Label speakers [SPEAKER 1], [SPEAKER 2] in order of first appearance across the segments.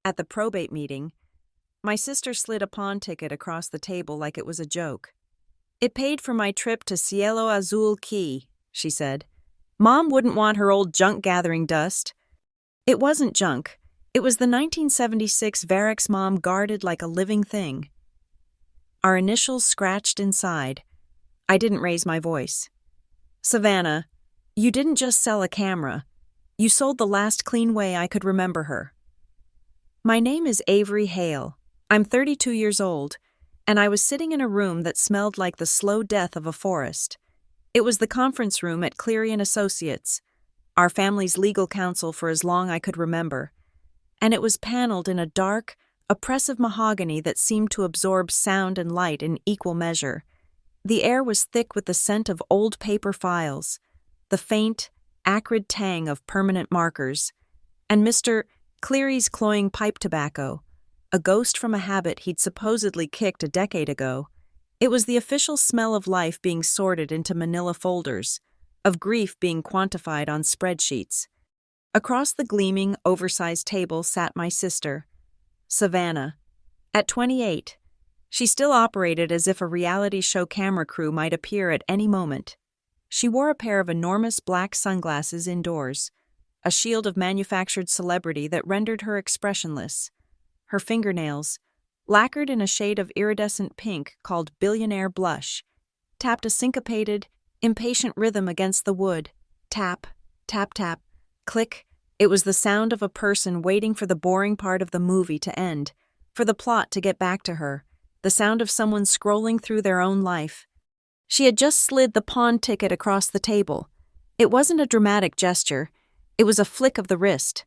[SPEAKER 1] At the probate meeting, my sister slid a pawn ticket across the table like it was a joke. "It paid for my trip to Cielo Azul Key," she said. "Mom wouldn't want her old junk gathering dust." It wasn't junk. It was the 1976 Varex Mom guarded like a living thing. Our initials scratched inside. I didn't raise my voice. "Savannah, you didn't just sell a camera. You sold the last clean way I could remember her." My name is Avery Hale. I'm 32 years old, and I was sitting in a room that smelled like the slow death of a forest. It was the conference room at Cleary & Associates, our family's legal counsel for as long I could remember, and it was paneled in a dark, oppressive mahogany that seemed to absorb sound and light in equal measure. The air was thick with the scent of old paper files, the faint, acrid tang of permanent markers, and Mr. Cleary's cloying pipe tobacco, a ghost from a habit he'd supposedly kicked a decade ago. It was the official smell of life being sorted into manila folders, of grief being quantified on spreadsheets. Across the gleaming, oversized table sat my sister, Savannah. At 28, she still operated as if a reality show camera crew might appear at any moment. She wore a pair of enormous black sunglasses indoors, a shield of manufactured celebrity that rendered her expressionless. Her fingernails, lacquered in a shade of iridescent pink called billionaire blush, tapped a syncopated, impatient rhythm against the wood. Tap, tap, tap, click. It was the sound of a person waiting for the boring part of the movie to end, for the plot to get back to her, the sound of someone scrolling through their own life. She had just slid the pawn ticket across the table. It wasn't a dramatic gesture. It was a flick of the wrist,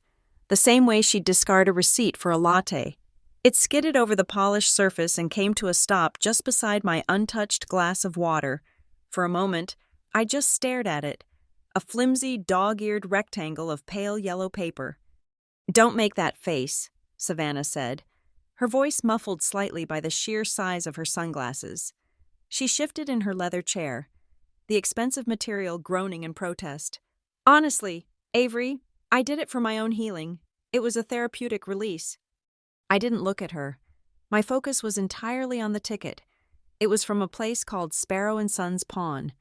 [SPEAKER 1] the same way she'd discard a receipt for a latte. It skidded over the polished surface and came to a stop just beside my untouched glass of water. For a moment, I just stared at it, a flimsy, dog-eared rectangle of pale yellow paper. "Don't make that face," Savannah said, her voice muffled slightly by the sheer size of her sunglasses. She shifted in her leather chair, the expensive material groaning in protest. "Honestly, Avery, I did it for my own healing. It was a therapeutic release." I didn't look at her. My focus was entirely on the ticket. It was from a place called Sparrow & Sons Pawn,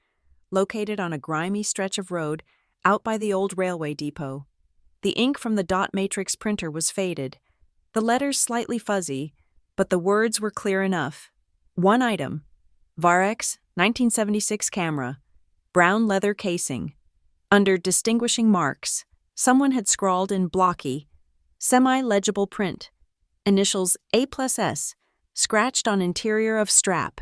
[SPEAKER 1] located on a grimy stretch of road out by the old railway depot. The ink from the dot matrix printer was faded, the letters slightly fuzzy, but the words were clear enough. One item: Varex 1976 camera, brown leather casing. Under distinguishing marks, someone had scrawled in blocky, semi-legible print, initials A+S, scratched on interior of strap.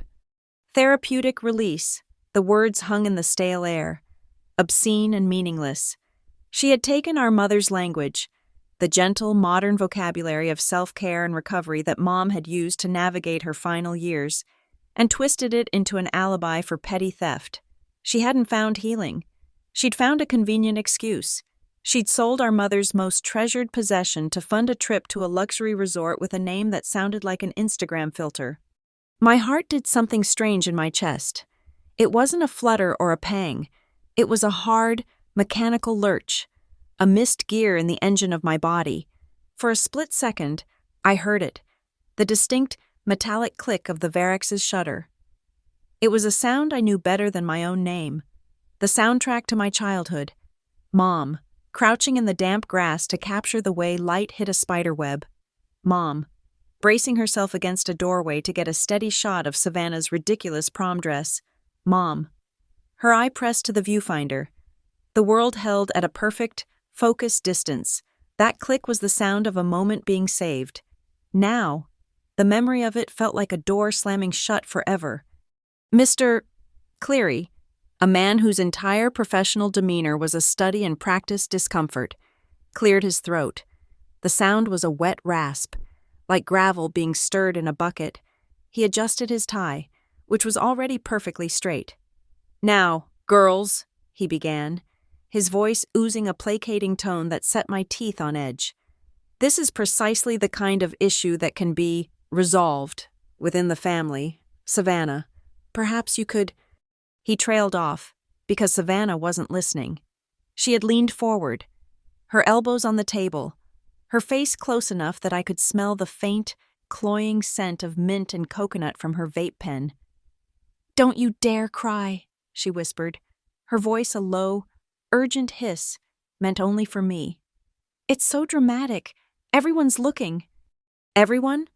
[SPEAKER 1] Therapeutic release. The words hung in the stale air, obscene and meaningless. She had taken our mother's language, the gentle, modern vocabulary of self-care and recovery that Mom had used to navigate her final years, and twisted it into an alibi for petty theft. She hadn't found healing. She'd found a convenient excuse. She'd sold our mother's most treasured possession to fund a trip to a luxury resort with a name that sounded like an Instagram filter. My heart did something strange in my chest. It wasn't a flutter or a pang. It was a hard, mechanical lurch, a missed gear in the engine of my body. For a split second, I heard it, the distinct, metallic click of the Varex's shutter. It was a sound I knew better than my own name, the soundtrack to my childhood. Mom, crouching in the damp grass to capture the way light hit a spiderweb. Mom, bracing herself against a doorway to get a steady shot of Savannah's ridiculous prom dress. Mom, her eye pressed to the viewfinder. The world held at a perfect, focused distance. That click was the sound of a moment being saved. Now, the memory of it felt like a door slamming shut forever. Mr. Cleary, a man whose entire professional demeanor was a study in practiced discomfort, cleared his throat. The sound was a wet rasp, like gravel being stirred in a bucket. He adjusted his tie, which was already perfectly straight. "Now, girls," he began, his voice oozing a placating tone that set my teeth on edge. "This is precisely the kind of issue that can be resolved within the family. Savannah, perhaps you could—" He trailed off, because Savannah wasn't listening. She had leaned forward, her elbows on the table, her face close enough that I could smell the faint, cloying scent of mint and coconut from her vape pen. "Don't you dare cry," she whispered, her voice a low, urgent hiss, meant only for me. "It's so dramatic. Everyone's looking." Everyone?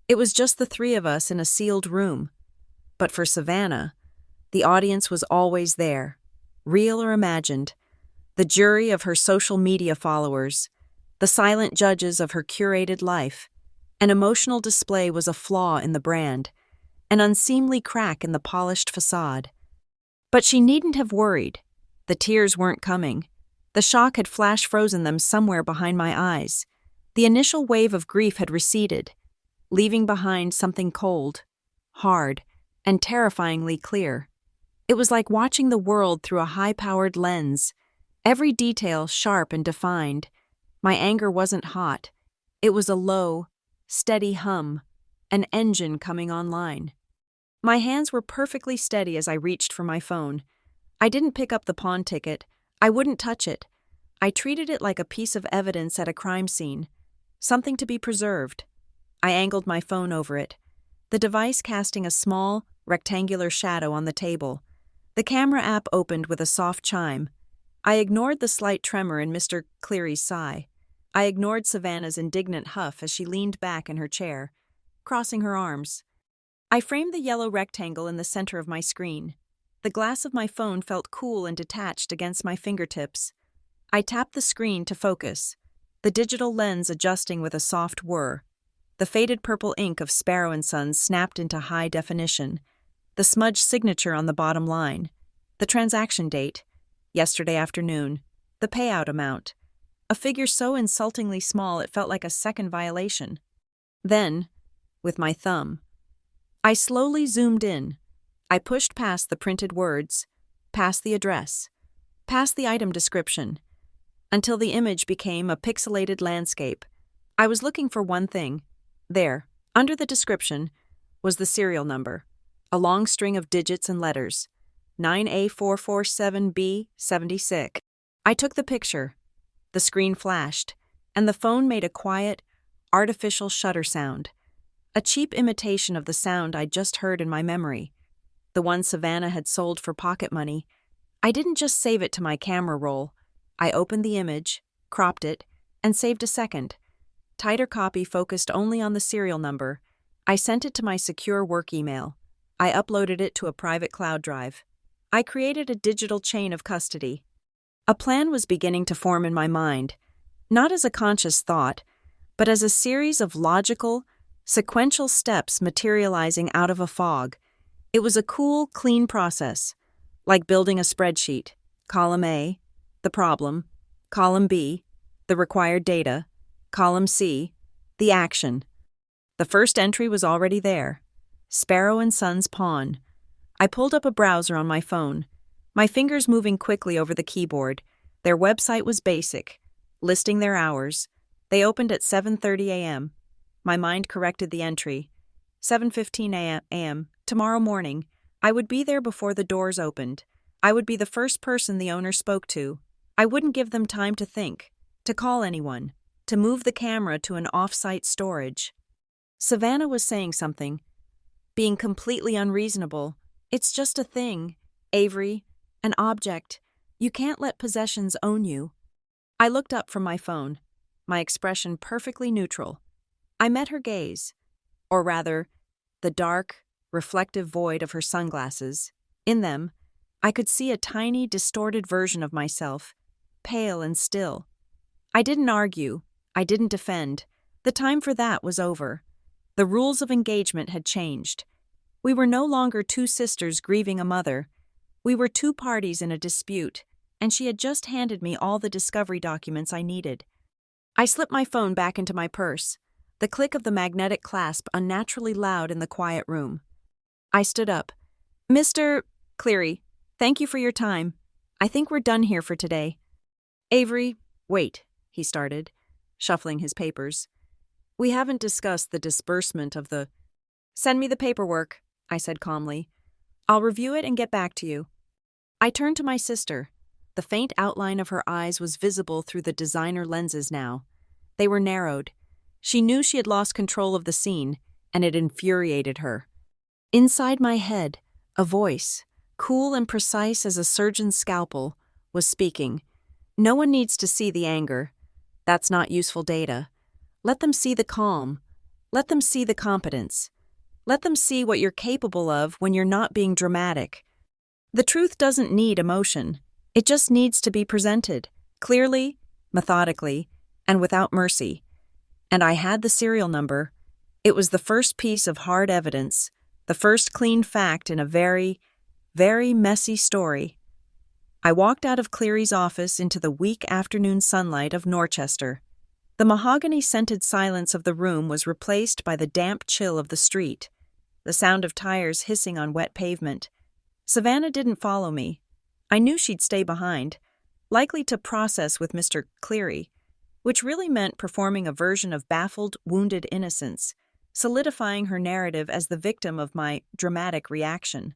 [SPEAKER 1] It was just the three of us in a sealed room. But for Savannah, the audience was always there, real or imagined, the jury of her social media followers, the silent judges of her curated life. An emotional display was a flaw in the brand, an unseemly crack in the polished facade. But she needn't have worried. The tears weren't coming. The shock had flash-frozen them somewhere behind my eyes. The initial wave of grief had receded, leaving behind something cold, hard, and terrifyingly clear. It was like watching the world through a high-powered lens, every detail sharp and defined. My anger wasn't hot. It was a low, steady hum, an engine coming online. My hands were perfectly steady as I reached for my phone. I didn't pick up the pawn ticket. I wouldn't touch it. I treated it like a piece of evidence at a crime scene, something to be preserved. I angled my phone over it, the device casting a small, rectangular shadow on the table. The camera app opened with a soft chime. I ignored the slight tremor in Mr. Cleary's sigh. I ignored Savannah's indignant huff as she leaned back in her chair, crossing her arms. I framed the yellow rectangle in the center of my screen. The glass of my phone felt cool and detached against my fingertips. I tapped the screen to focus, the digital lens adjusting with a soft whir. The faded purple ink of Sparrow & Sons snapped into high definition. The smudged signature on the bottom line. The transaction date, yesterday afternoon. The payout amount. A figure so insultingly small it felt like a second violation. Then, with my thumb, I slowly zoomed in. I pushed past the printed words, past the address, past the item description, until the image became a pixelated landscape. I was looking for one thing. There, under the description, was the serial number, a long string of digits and letters, 9A447B76. I took the picture. The screen flashed, and the phone made a quiet, artificial shutter sound, a cheap imitation of the sound I'd just heard in my memory, the one Savannah had sold for pocket money. I didn't just save it to my camera roll. I opened the image, cropped it, and saved a second. Tighter copy focused only on the serial number. I sent it to my secure work email. I uploaded it to a private cloud drive. I created a digital chain of custody. A plan was beginning to form in my mind, not as a conscious thought, but as a series of logical, sequential steps materializing out of a fog. It was a cool, clean process, like building a spreadsheet. Column A, the problem. Column B, the required data. Column C, the action. The first entry was already there. Sparrow & Sons pawn. I pulled up a browser on my phone, my fingers moving quickly over the keyboard. Their website was basic, listing their hours. They opened at 7:30 a.m. My mind corrected the entry. 7:15 a.m. Tomorrow morning. I would be there before the doors opened. I would be the first person the owner spoke to. I wouldn't give them time to think, to call anyone, to move the camera to an off-site storage. Savannah was saying something, being completely unreasonable. It's just a thing, Avery, an object. You can't let possessions own you. I looked up from my phone, my expression perfectly neutral. I met her gaze, or rather, the dark, reflective void of her sunglasses. In them, I could see a tiny, distorted version of myself, pale and still. I didn't argue. I didn't defend. The time for that was over. The rules of engagement had changed. We were no longer two sisters grieving a mother. We were two parties in a dispute, and she had just handed me all the discovery documents I needed. I slipped my phone back into my purse, the click of the magnetic clasp unnaturally loud in the quiet room. I stood up. "Mr. Cleary, thank you for your time. I think we're done here for today." "Avery, wait," he started, shuffling his papers. "We haven't discussed the disbursement of the—" "Send me the paperwork," I said calmly. "I'll review it and get back to you." I turned to my sister. The faint outline of her eyes was visible through the designer lenses now. They were narrowed. She knew she had lost control of the scene, and it infuriated her. Inside my head, a voice, cool and precise as a surgeon's scalpel, was speaking. No one needs to see the anger. That's not useful data. Let them see the calm. Let them see the competence. Let them see what you're capable of when you're not being dramatic. The truth doesn't need emotion. It just needs to be presented, clearly, methodically, and without mercy. And I had the serial number. It was the first piece of hard evidence, the first clean fact in a very, very messy story. I walked out of Cleary's office into the weak afternoon sunlight of Norchester. The mahogany-scented silence of the room was replaced by the damp chill of the street, the sound of tires hissing on wet pavement. Savannah didn't follow me. I knew she'd stay behind, likely to process with Mr. Cleary, which really meant performing a version of baffled, wounded innocence, solidifying her narrative as the victim of my dramatic reaction.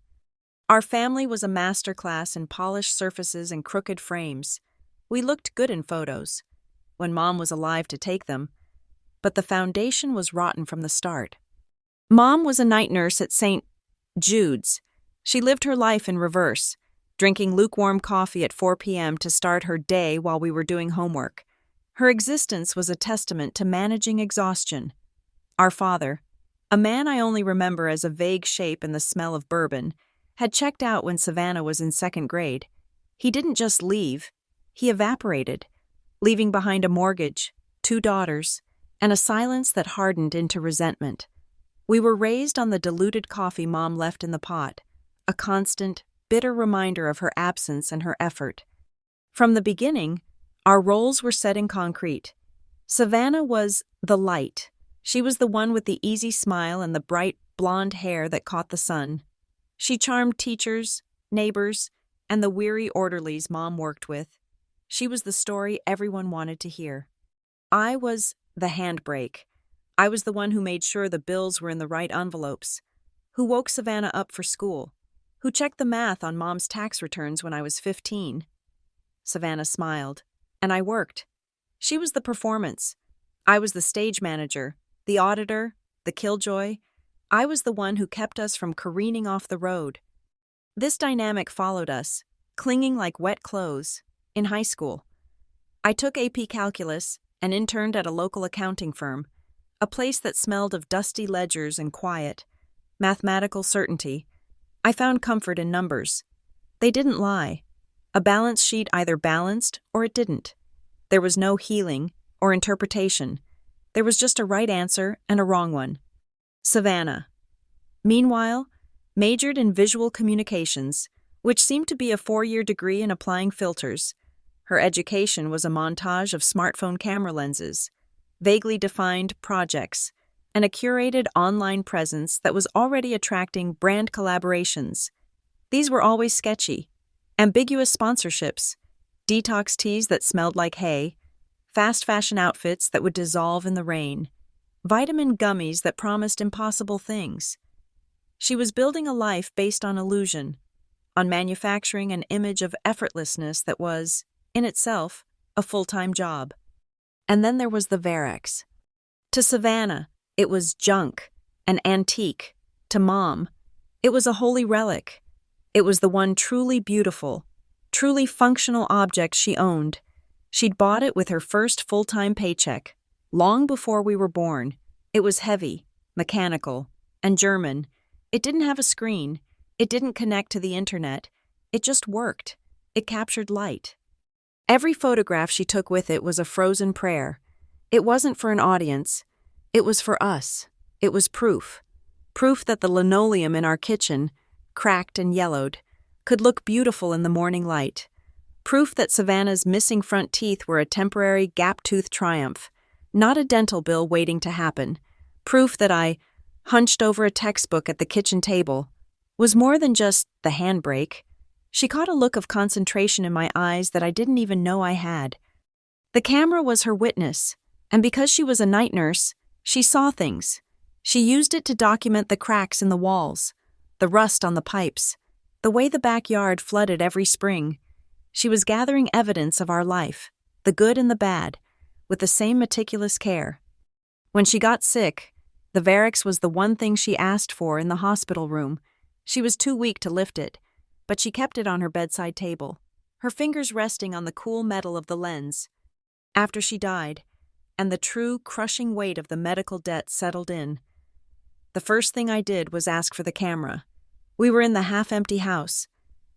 [SPEAKER 1] Our family was a masterclass in polished surfaces and crooked frames. We looked good in photos, when Mom was alive to take them, but the foundation was rotten from the start. Mom was a night nurse at St. Jude's. She lived her life in reverse, drinking lukewarm coffee at 4 p.m. to start her day while we were doing homework. Her existence was a testament to managing exhaustion. Our father, a man I only remember as a vague shape in the smell of bourbon, had checked out when Savannah was in 2nd grade. He didn't just leave, he evaporated, leaving behind a mortgage, 2 daughters, and a silence that hardened into resentment. We were raised on the diluted coffee Mom left in the pot, a constant, bitter reminder of her absence and her effort. From the beginning, our roles were set in concrete. Savannah was the light. She was the one with the easy smile and the bright, blonde hair that caught the sun. She charmed teachers, neighbors, and the weary orderlies Mom worked with. She was the story everyone wanted to hear. I was the handbrake. I was the one who made sure the bills were in the right envelopes, who woke Savannah up for school, who checked the math on Mom's tax returns when I was 15. Savannah smiled, and I worked. She was the performance. I was the stage manager, the auditor, the killjoy. I was the one who kept us from careening off the road. This dynamic followed us, clinging like wet clothes, in high school. I took AP Calculus and interned at a local accounting firm, a place that smelled of dusty ledgers and quiet, mathematical certainty. I found comfort in numbers. They didn't lie. A balance sheet either balanced or it didn't. There was no healing or interpretation. There was just a right answer and a wrong one. Savannah, meanwhile, majored in visual communications, which seemed to be a 4-year degree in applying filters. Her education was a montage of smartphone camera lenses, vaguely defined projects, and a curated online presence that was already attracting brand collaborations. These were always sketchy, ambiguous sponsorships, detox teas that smelled like hay, fast fashion outfits that would dissolve in the rain, vitamin gummies that promised impossible things. She was building a life based on illusion, on manufacturing an image of effortlessness that was, in itself, a full-time job. And then there was the Varex. To Savannah, it was junk, an antique. To Mom, it was a holy relic. It was the one truly beautiful, truly functional object she owned. She'd bought it with her first full-time paycheck, long before we were born. It was heavy, mechanical, and German. It didn't have a screen. It didn't connect to the internet. It just worked. It captured light. Every photograph she took with it was a frozen prayer. It wasn't for an audience. It was for us. It was proof. Proof that the linoleum in our kitchen, cracked and yellowed, could look beautiful in the morning light. Proof that Savannah's missing front teeth were a temporary gap-toothed triumph, not a dental bill waiting to happen. Proof that I, hunched over a textbook at the kitchen table, was more than just the handbrake. She caught a look of concentration in my eyes that I didn't even know I had. The camera was her witness, and because she was a night nurse, she saw things. She used it to document the cracks in the walls, the rust on the pipes, the way the backyard flooded every spring. She was gathering evidence of our life, the good and the bad, with the same meticulous care. When she got sick, the Varex was the one thing she asked for in the hospital room. She was too weak to lift it, but she kept it on her bedside table, her fingers resting on the cool metal of the lens. After she died, and the true crushing weight of the medical debt settled in, the first thing I did was ask for the camera. We were in the half-empty house,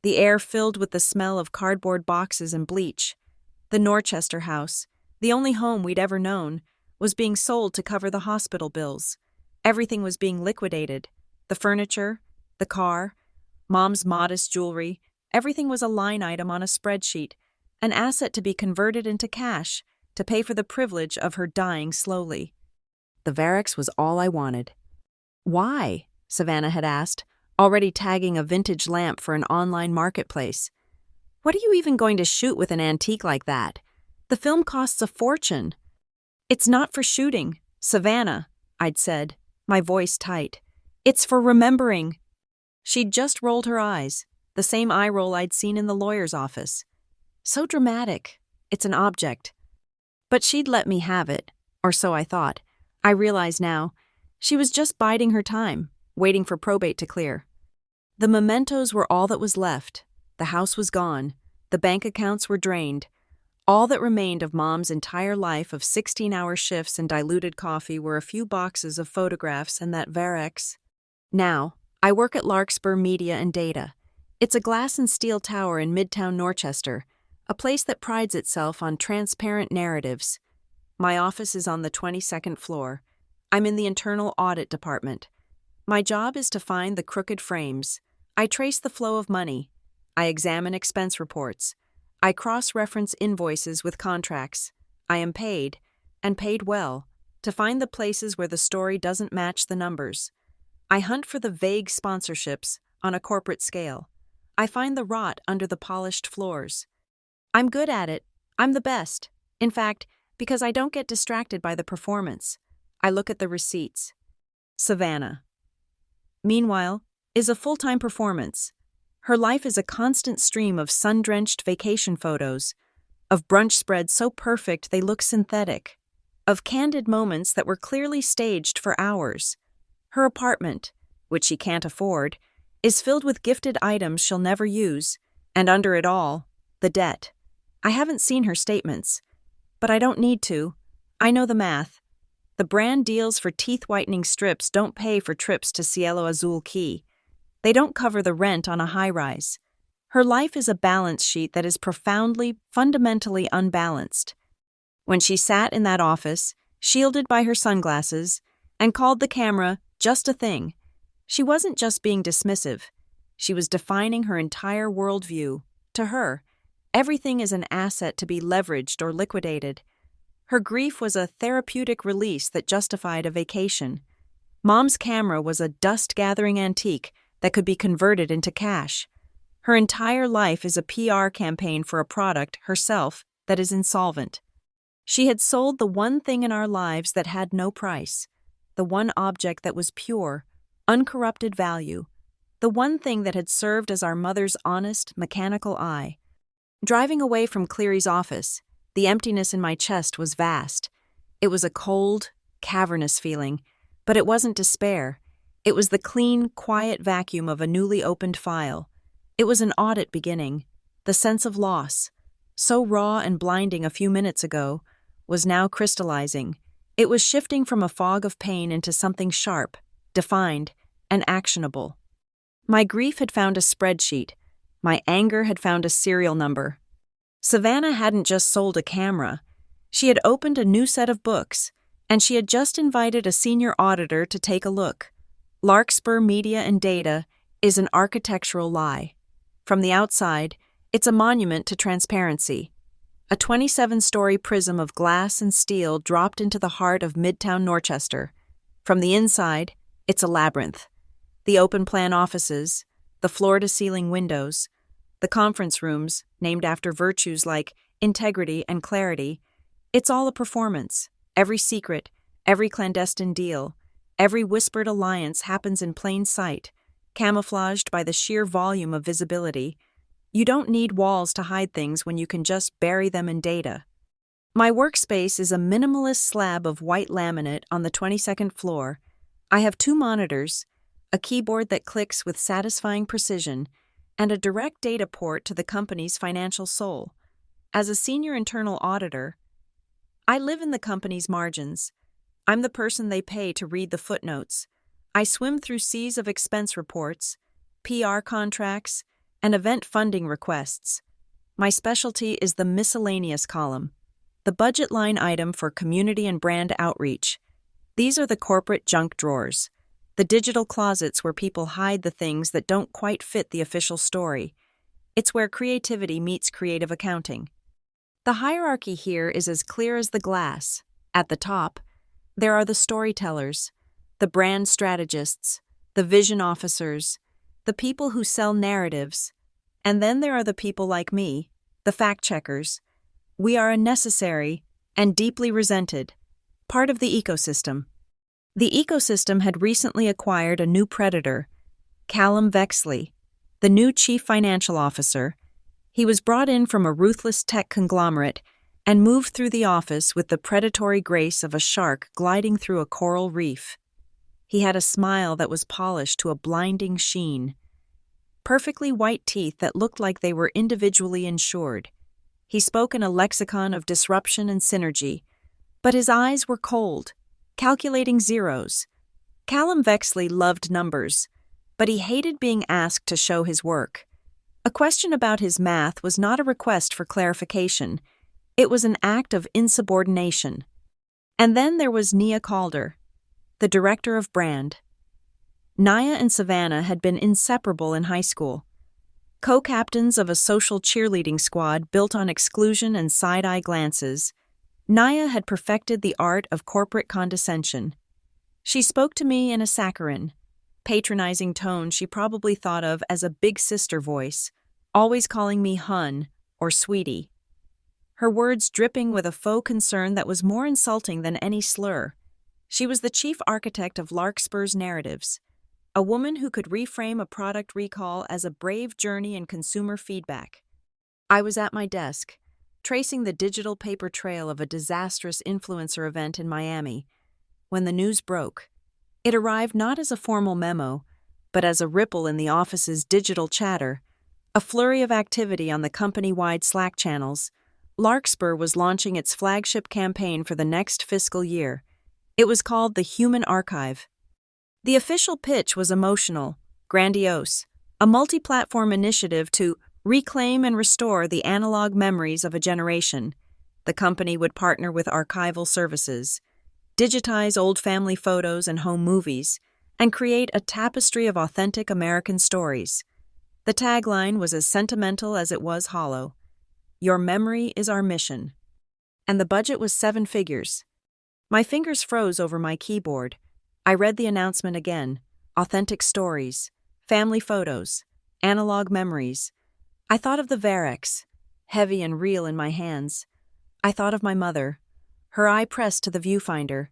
[SPEAKER 1] the air filled with the smell of cardboard boxes and bleach. The Norchester house, the only home we'd ever known, was being sold to cover the hospital bills. Everything was being liquidated. The furniture, the car, Mom's modest jewelry, everything was a line item on a spreadsheet, an asset to be converted into cash to pay for the privilege of her dying slowly. The Varex was all I wanted. Why? Savannah had asked, already tagging a vintage lamp for an online marketplace. What are you even going to shoot with an antique like that? The film costs a fortune. It's not for shooting, Savannah, I'd said, my voice tight. It's for remembering. She'd just rolled her eyes, the same eye roll I'd seen in the lawyer's office. So dramatic. It's an object. But she'd let me have it, or so I thought. I realize now, she was just biding her time, waiting for probate to clear. The mementos were all that was left. The house was gone. The bank accounts were drained. All that remained of Mom's entire life of 16-hour shifts and diluted coffee were a few boxes of photographs and that Varex. Now, I work at Larkspur Media and Data. It's a glass and steel tower in Midtown Norchester, a place that prides itself on transparent narratives. My office is on the 22nd floor. I'm in the internal audit department. My job is to find the crooked frames. I trace the flow of money. I examine expense reports. I cross-reference invoices with contracts. I am paid, and paid well, to find the places where the story doesn't match the numbers. I hunt for the vague sponsorships on a corporate scale. I find the rot under the polished floors. I'm good at it. I'm the best. In fact, because I don't get distracted by the performance. I look at the receipts. Savannah, meanwhile, is a full-time performance. Her life is a constant stream of sun-drenched vacation photos, of brunch spreads so perfect they look synthetic, of candid moments that were clearly staged for hours. Her apartment, which she can't afford, is filled with gifted items she'll never use, and under it all, the debt. I haven't seen her statements, but I don't need to. I know the math. The brand deals for teeth-whitening strips don't pay for trips to Cielo Azul Key. They don't cover the rent on a high-rise. Her life is a balance sheet that is profoundly, fundamentally unbalanced. When she sat in that office, shielded by her sunglasses, and called the camera just a thing, she wasn't just being dismissive. She was defining her entire worldview. To her, everything is an asset to be leveraged or liquidated. Her grief was a therapeutic release that justified a vacation. Mom's camera was a dust-gathering antique that could be converted into cash. Her entire life is a PR campaign for a product, herself, that is insolvent. She had sold the one thing in our lives that had no price, the one object that was pure, uncorrupted value, the one thing that had served as our mother's honest, mechanical eye. Driving away from Cleary's office, the emptiness in my chest was vast. It was a cold, cavernous feeling, but it wasn't despair. It was the clean, quiet vacuum of a newly opened file. It was an audit beginning. The sense of loss, so raw and blinding a few minutes ago, was now crystallizing. It was shifting from a fog of pain into something sharp, defined, and actionable. My grief had found a spreadsheet. My anger had found a serial number. Savannah hadn't just sold a camera. She had opened a new set of books, and she had just invited a senior auditor to take a look. Larkspur Media and Data is an architectural lie. From the outside, it's a monument to transparency. A 27-story prism of glass and steel dropped into the heart of Midtown Norchester. From the inside, it's a labyrinth. The open-plan offices, the floor-to-ceiling windows, the conference rooms, named after virtues like integrity and clarity, it's all a performance. Every secret, every clandestine deal, every whispered alliance happens in plain sight, camouflaged by the sheer volume of visibility. You don't need walls to hide things when you can just bury them in data. My workspace is a minimalist slab of white laminate on the 22nd floor. I have 2 monitors, a keyboard that clicks with satisfying precision, and a direct data port to the company's financial soul. As a senior internal auditor, I live in the company's margins. I'm the person they pay to read the footnotes. I swim through seas of expense reports, PR contracts, and event funding requests. My specialty is the miscellaneous column, the budget line item for community and brand outreach. These are the corporate junk drawers, the digital closets where people hide the things that don't quite fit the official story. It's where creativity meets creative accounting. The hierarchy here is as clear as the glass. At the top, there are the storytellers, the brand strategists, the vision officers, the people who sell narratives, and then there are the people like me, the fact-checkers. We are a necessary and deeply resented part of the ecosystem. The ecosystem had recently acquired a new predator, Callum Vexley, the new chief financial officer. He was brought in from a ruthless tech conglomerate and moved through the office with the predatory grace of a shark gliding through a coral reef. He had a smile that was polished to a blinding sheen, perfectly white teeth that looked like they were individually insured. He spoke in a lexicon of disruption and synergy, but his eyes were cold, calculating zeros. Callum Vexley loved numbers, but he hated being asked to show his work. A question about his math was not a request for clarification. It was an act of insubordination. And then there was Nia Calder, the director of brand. Nia and Savannah had been inseparable in high school. Co-captains of a social cheerleading squad built on exclusion and side-eye glances, Nia had perfected the art of corporate condescension. She spoke to me in a saccharine, patronizing tone she probably thought of as a big sister voice, always calling me hun or sweetie. Her words dripping with a faux concern that was more insulting than any slur. She was the chief architect of Larkspur's narratives, a woman who could reframe a product recall as a brave journey in consumer feedback. I was at my desk, tracing the digital paper trail of a disastrous influencer event in Miami, when the news broke. It arrived not as a formal memo, but as a ripple in the office's digital chatter, a flurry of activity on the company-wide Slack channels. Larkspur was launching its flagship campaign for the next fiscal year. It was called the Human Archive. The official pitch was emotional, grandiose, a multi-platform initiative to reclaim and restore the analog memories of a generation. The company would partner with archival services, digitize old family photos and home movies, and create a tapestry of authentic American stories. The tagline was as sentimental as it was hollow. Your memory is our mission. And the budget was 7 figures. My fingers froze over my keyboard. I read the announcement again. Authentic stories, family photos, analog memories. I thought of the Varex, heavy and real in my hands. I thought of my mother, her eye pressed to the viewfinder,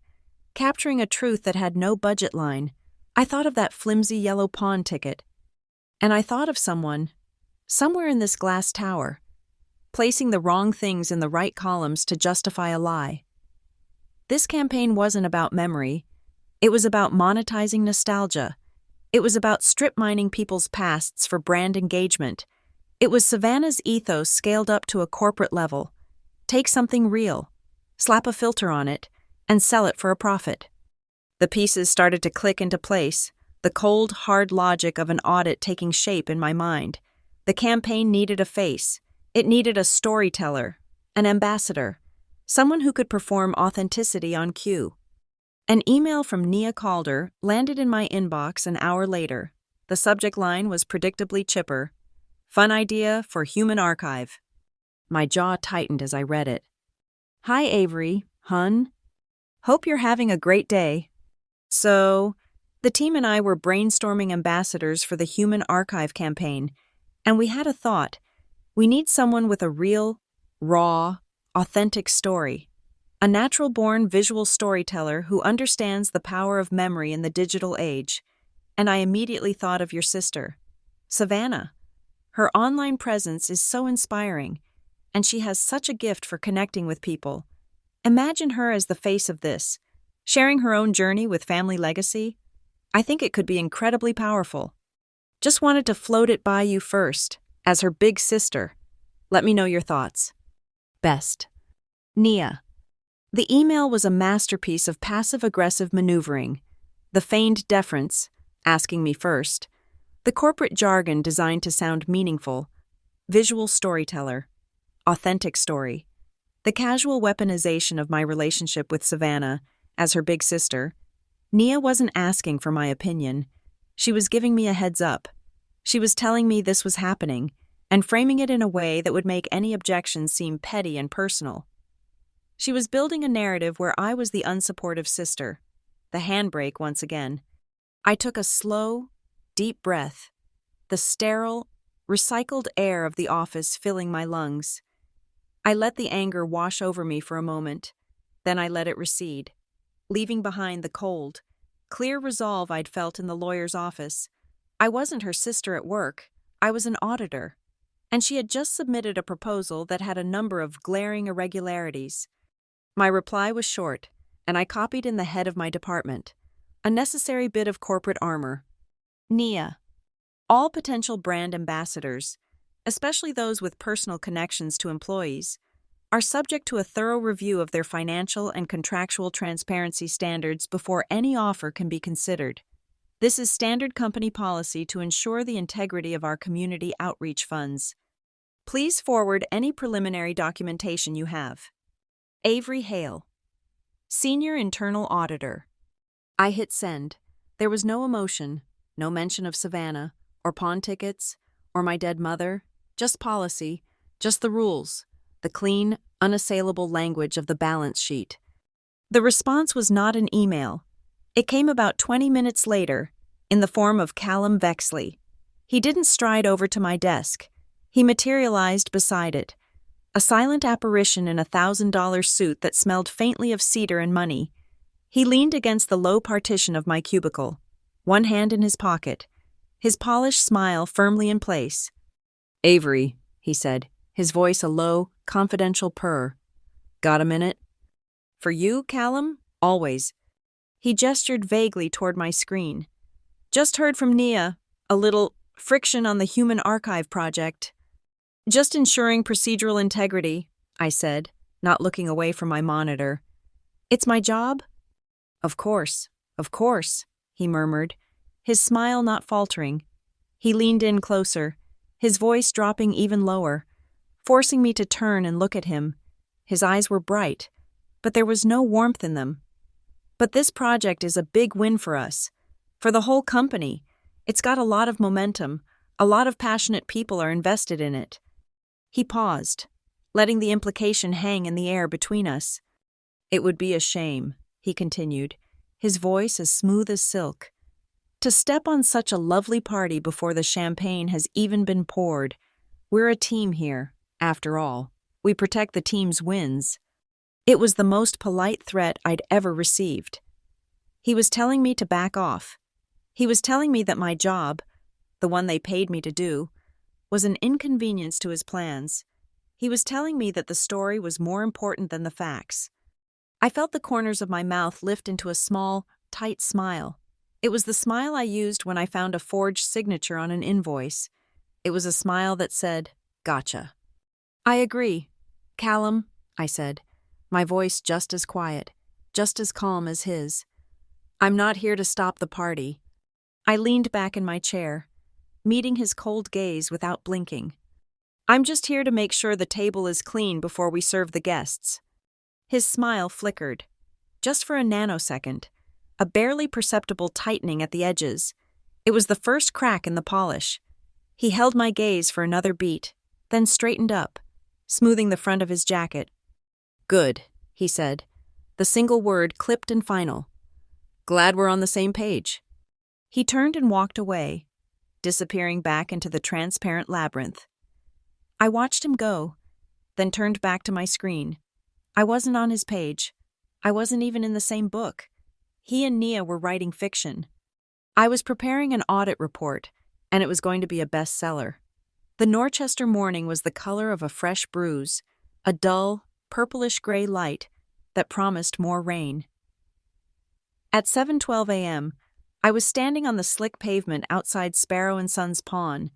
[SPEAKER 1] capturing a truth that had no budget line. I thought of that flimsy yellow pawn ticket. And I thought of someone, somewhere in this glass tower, placing the wrong things in the right columns to justify a lie. This campaign wasn't about memory. It was about monetizing nostalgia. It was about strip mining people's pasts for brand engagement. It was Savannah's ethos scaled up to a corporate level. Take something real, slap a filter on it, and sell it for a profit. The pieces started to click into place, the cold, hard logic of an audit taking shape in my mind. The campaign needed a face. It needed a storyteller, an ambassador, someone who could perform authenticity on cue. An email from Nia Calder landed in my inbox an hour later. The subject line was predictably chipper. Fun idea for Human Archive. My jaw tightened as I read it. Hi, Avery, hun. Hope you're having a great day. So, the team and I were brainstorming ambassadors for the Human Archive campaign, and we had a thought. We need someone with a real, raw, authentic story. A natural-born visual storyteller who understands the power of memory in the digital age. And I immediately thought of your sister, Savannah. Her online presence is so inspiring, and she has such a gift for connecting with people. Imagine her as the face of this, sharing her own journey with family legacy. I think it could be incredibly powerful. Just wanted to float it by you first, as her big sister. Let me know your thoughts. Best. Nia. The email was a masterpiece of passive-aggressive maneuvering, the feigned deference, asking me first, the corporate jargon designed to sound meaningful, visual storyteller, authentic story, the casual weaponization of my relationship with Savannah as her big sister. Nia wasn't asking for my opinion. She was giving me a heads up. She was telling me this was happening and framing it in a way that would make any objections seem petty and personal. She was building a narrative where I was the unsupportive sister. The handbrake once again. I took a slow, deep breath, the sterile, recycled air of the office filling my lungs. I let the anger wash over me for a moment, then I let it recede, leaving behind the cold, clear resolve I'd felt in the lawyer's office. I wasn't her sister at work, I was an auditor, and she had just submitted a proposal that had a number of glaring irregularities. My reply was short, and I copied in the head of my department, a necessary bit of corporate armor. Nia. All potential brand ambassadors, especially those with personal connections to employees, are subject to a thorough review of their financial and contractual transparency standards before any offer can be considered. This is standard company policy to ensure the integrity of our community outreach funds. Please forward any preliminary documentation you have. Avery Hale, Senior Internal Auditor. I hit send. There was no emotion, no mention of Savannah, or pawn tickets, or my dead mother, just policy, just the rules, the clean, unassailable language of the balance sheet. The response was not an email. It came about 20 minutes later, in the form of Callum Vexley. He didn't stride over to my desk. He materialized beside it, a silent apparition in a $1,000 suit that smelled faintly of cedar and money. He leaned against the low partition of my cubicle, one hand in his pocket, his polished smile firmly in place. "Avery," he said, his voice a low, confidential purr. "Got a minute?" "For you, Callum? Always." He gestured vaguely toward my screen. "Just heard from Nia. A little friction on the Human Archive project." "Just ensuring procedural integrity," I said, not looking away from my monitor. "It's my job?" Of course," he murmured, his smile not faltering. He leaned in closer, his voice dropping even lower, forcing me to turn and look at him. His eyes were bright, but there was no warmth in them. "But this project is a big win for us, for the whole company. It's got a lot of momentum, a lot of passionate people are invested in it." He paused, letting the implication hang in the air between us. "It would be a shame," he continued, his voice as smooth as silk, "to step on such a lovely party before the champagne has even been poured. We're a team here, after all. We protect the team's wins." It was the most polite threat I'd ever received. He was telling me to back off. He was telling me that my job, the one they paid me to do, was an inconvenience to his plans. He was telling me that the story was more important than the facts. I felt the corners of my mouth lift into a small, tight smile. It was the smile I used when I found a forged signature on an invoice. It was a smile that said, "Gotcha." "I agree. Callum," I said, my voice just as quiet, just as calm as his. "I'm not here to stop the party." I leaned back in my chair, meeting his cold gaze without blinking. "I'm just here to make sure the table is clean before we serve the guests." His smile flickered, just for a nanosecond, a barely perceptible tightening at the edges. It was the first crack in the polish. He held my gaze for another beat, then straightened up, smoothing the front of his jacket. "Good," he said, the single word clipped and final. "Glad we're on the same page." He turned and walked away, disappearing back into the transparent labyrinth. I watched him go, then turned back to my screen. I wasn't on his page. I wasn't even in the same book. He and Nia were writing fiction. I was preparing an audit report, and it was going to be a bestseller. The Norchester morning was the color of a fresh bruise, a dull, purplish-gray light that promised more rain. At 7:12 a.m., I was standing on the slick pavement outside Sparrow and Son's Pawn.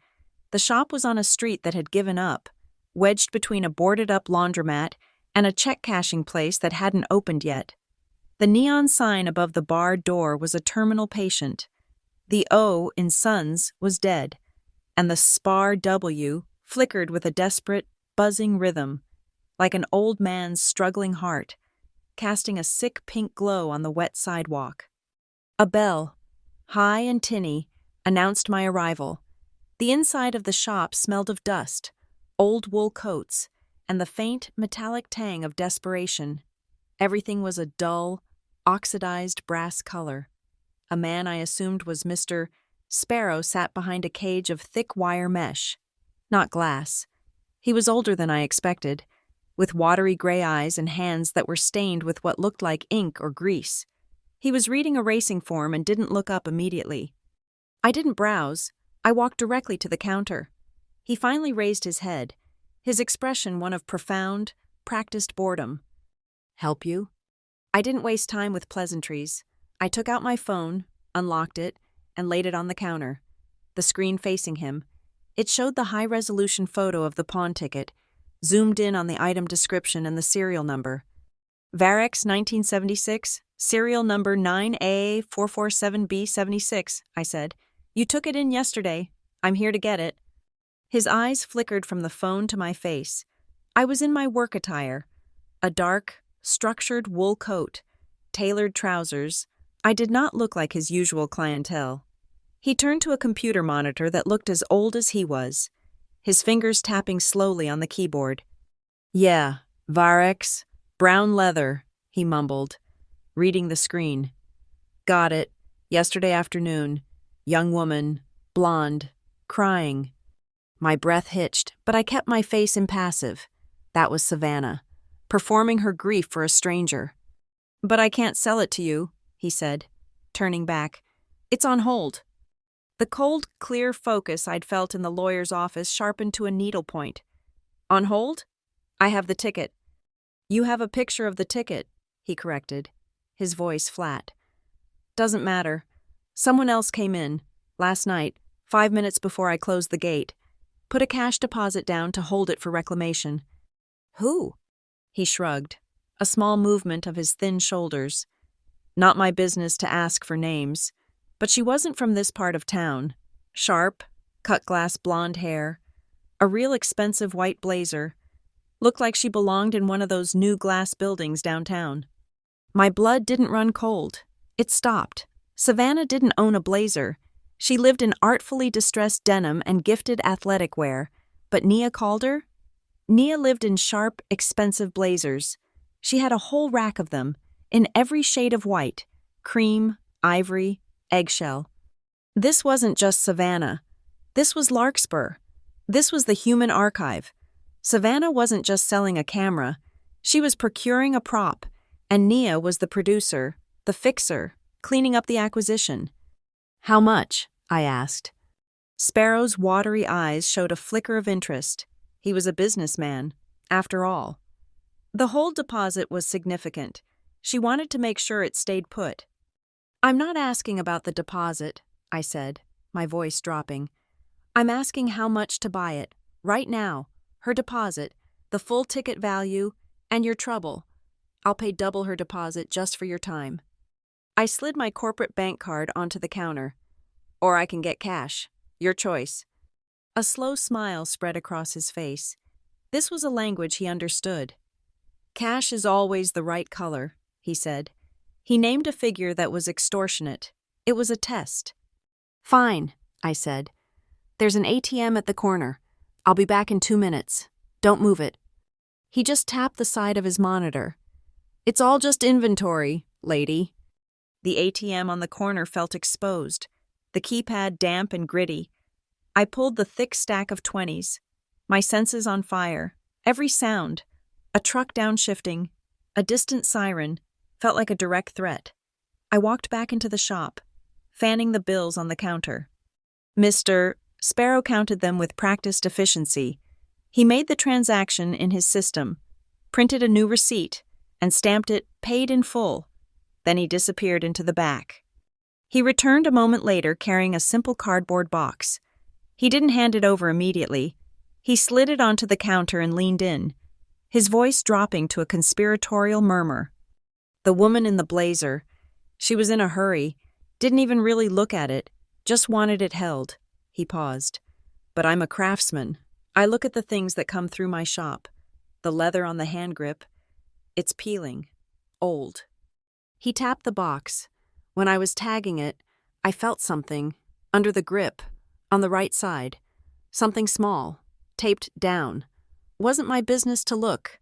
[SPEAKER 1] The shop was on a street that had given up, wedged between a boarded-up laundromat and a check-cashing place that hadn't opened yet. The neon sign above the barred door was a terminal patient. The O in Sons was dead, and the spar W flickered with a desperate, buzzing rhythm, like an old man's struggling heart, casting a sick pink glow on the wet sidewalk. A bell, high and tinny, announced my arrival. The inside of the shop smelled of dust, old wool coats, and the faint, metallic tang of desperation. Everything was a dull, oxidized brass color. A man I assumed was Mr. Sparrow sat behind a cage of thick wire mesh, not glass. He was older than I expected, with watery gray eyes and hands that were stained with what looked like ink or grease. He was reading a racing form and didn't look up immediately. I didn't browse. I walked directly to the counter. He finally raised his head, his expression one of profound, practiced boredom. "Help you?" I didn't waste time with pleasantries. I took out my phone, unlocked it, and laid it on the counter. The screen facing him. It showed the high-resolution photo of the pawn ticket, zoomed in on the item description and the serial number. Varex 1976, serial number 9A447B76, I said. "You took it in yesterday. I'm here to get it." His eyes flickered from the phone to my face. I was in my work attire, a dark, structured wool coat, tailored trousers. I did not look like his usual clientele. He turned to a computer monitor that looked as old as he was, his fingers tapping slowly on the keyboard. "Yeah, Varex, brown leather," he mumbled, reading the screen. "Got it. Yesterday afternoon. Young woman, blonde, crying." My breath hitched, but I kept my face impassive. That was Savannah, performing her grief for a stranger. "But I can't sell it to you," he said, turning back. "It's on hold." The cold, clear focus I'd felt in the lawyer's office sharpened to a needlepoint. "On hold? I have the ticket." "You have a picture of the ticket," he corrected, his voice flat. "Doesn't matter. Someone else came in, last night, 5 minutes before I closed the gate. Put a cash deposit down to hold it for reclamation." "Who?" He shrugged, a small movement of his thin shoulders. "Not my business to ask for names, but she wasn't from this part of town. Sharp, cut-glass blonde hair, a real expensive white blazer. Looked like she belonged in one of those new glass buildings downtown." My blood didn't run cold. It stopped. Savannah didn't own a blazer. She lived in artfully distressed denim and gifted athletic wear, but Nia Calder? Nia lived in sharp, expensive blazers. She had a whole rack of them, in every shade of white, cream, ivory, eggshell. This wasn't just Savannah. This was Larkspur. This was the human archive. Savannah wasn't just selling a camera. She was procuring a prop, and Nia was the producer, the fixer, cleaning up the acquisition. "How much?" I asked. Sparrow's watery eyes showed a flicker of interest. He was a businessman, after all. The hold deposit was significant. She wanted to make sure it stayed put. "I'm not asking about the deposit," I said, my voice dropping. "I'm asking how much to buy it, right now, her deposit, the full ticket value, and your trouble. I'll pay double her deposit just for your time." I slid my corporate bank card onto the counter. "Or I can get cash. Your choice." A slow smile spread across his face. This was a language he understood. "Cash is always the right color," he said. He named a figure that was extortionate. It was a test. "Fine," I said. "There's an ATM at the corner. I'll be back in 2 minutes. Don't move it." He just tapped the side of his monitor. "It's all just inventory, lady." The ATM on the corner felt exposed, the keypad damp and gritty. I pulled the thick stack of 20s, my senses on fire. Every sound, a truck downshifting, a distant siren, felt like a direct threat. I walked back into the shop, fanning the bills on the counter. Mr. Sparrow counted them with practiced efficiency. He made the transaction in his system, printed a new receipt, and stamped it paid in full. Then he disappeared into the back. He returned a moment later carrying a simple cardboard box. He didn't hand it over immediately. He slid it onto the counter and leaned in, his voice dropping to a conspiratorial murmur. The woman in the blazer, she was in a hurry, didn't even really look at it, just wanted it held. He paused. But I'm a craftsman. I look at the things that come through my shop. The leather on the hand grip, it's peeling, old. He tapped the box. When I was tagging it, I felt something, under the grip, on the right side. Something small, taped down. Wasn't my business to look.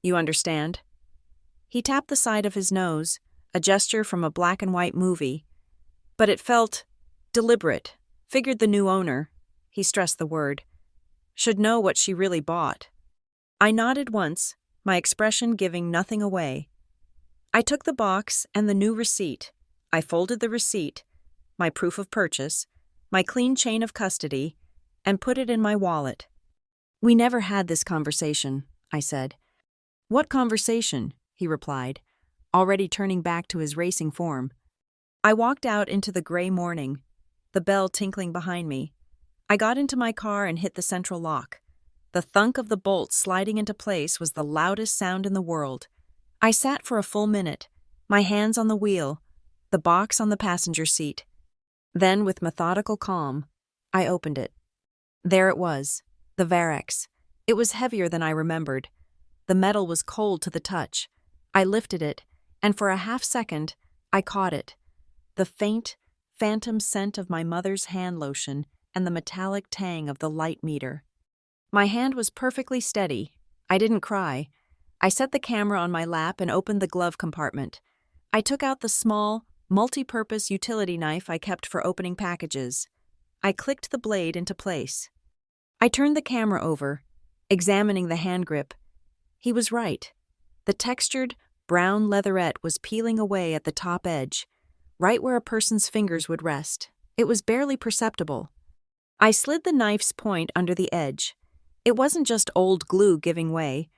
[SPEAKER 1] You understand? He tapped the side of his nose, a gesture from a black and white movie. But it felt deliberate, figured the new owner, he stressed the word, should know what she really bought. I nodded once, my expression giving nothing away. I took the box and the new receipt. I folded the receipt, my proof of purchase, my clean chain of custody, and put it in my wallet. We never had this conversation, I said. What conversation? He replied, already turning back to his racing form. I walked out into the gray morning, the bell tinkling behind me. I got into my car and hit the central lock. The thunk of the bolts sliding into place was the loudest sound in the world. I sat for a full minute, my hands on the wheel, the box on the passenger seat. Then, with methodical calm, I opened it. There it was, the Varex. It was heavier than I remembered. The metal was cold to the touch. I lifted it, and for a half second, I caught it. The faint, phantom scent of my mother's hand lotion and the metallic tang of the light meter. My hand was perfectly steady. I didn't cry. I set the camera on my lap and opened the glove compartment. I took out the small, multi-purpose utility knife I kept for opening packages. I clicked the blade into place. I turned the camera over, examining the hand grip. He was right. The textured, brown leatherette was peeling away at the top edge, right where a person's fingers would rest. It was barely perceptible. I slid the knife's point under the edge. It wasn't just old glue giving way.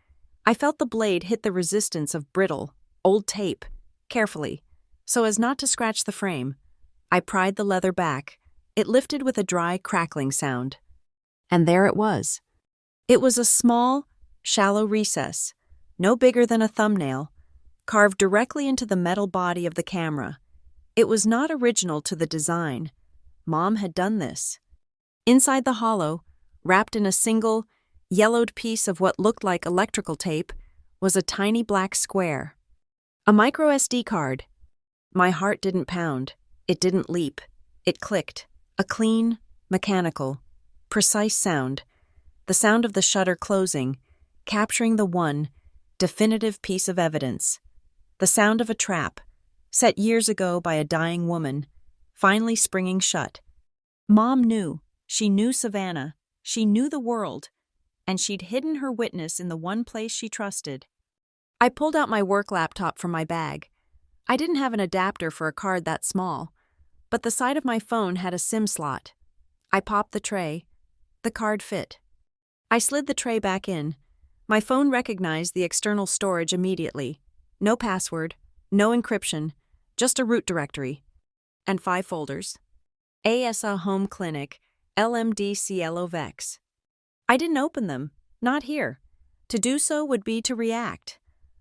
[SPEAKER 1] I felt the blade hit the resistance of brittle, old tape, carefully, so as not to scratch the frame. I pried the leather back. It lifted with a dry, crackling sound. And there it was. It was a small, shallow recess, no bigger than a thumbnail, carved directly into the metal body of the camera. It was not original to the design. Mom had done this. Inside the hollow, wrapped in a single, yellowed piece of what looked like electrical tape, was a tiny black square. A micro SD card. My heart didn't pound. It didn't leap. It clicked. A clean, mechanical, precise sound. The sound of the shutter closing, capturing the one, definitive piece of evidence. The sound of a trap, set years ago by a dying woman, finally springing shut. Mom knew. She knew Savannah. She knew the world. And she'd hidden her witness in the one place she trusted. I pulled out my work laptop from my bag. I didn't have an adapter for a card that small, but the side of my phone had a SIM slot. I popped the tray. The card fit. I slid the tray back in. My phone recognized the external storage immediately. No password, no encryption, just a root directory. And 5 folders. ASA Home Clinic, LMD Cielo Vex. I didn't open them, not here. To do so would be to react.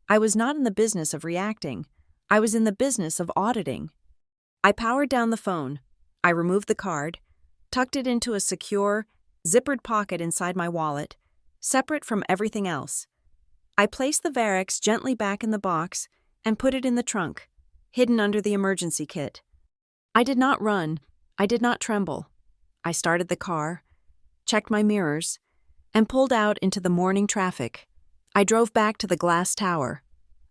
[SPEAKER 1] I was not in the business of reacting. I was in the business of auditing. I powered down the phone. I removed the card, tucked it into a secure, zippered pocket inside my wallet, separate from everything else. I placed the Varex gently back in the box and put it in the trunk, hidden under the emergency kit. I did not run. I did not tremble. I started the car, checked my mirrors, and pulled out into the morning traffic. I drove back to the glass tower,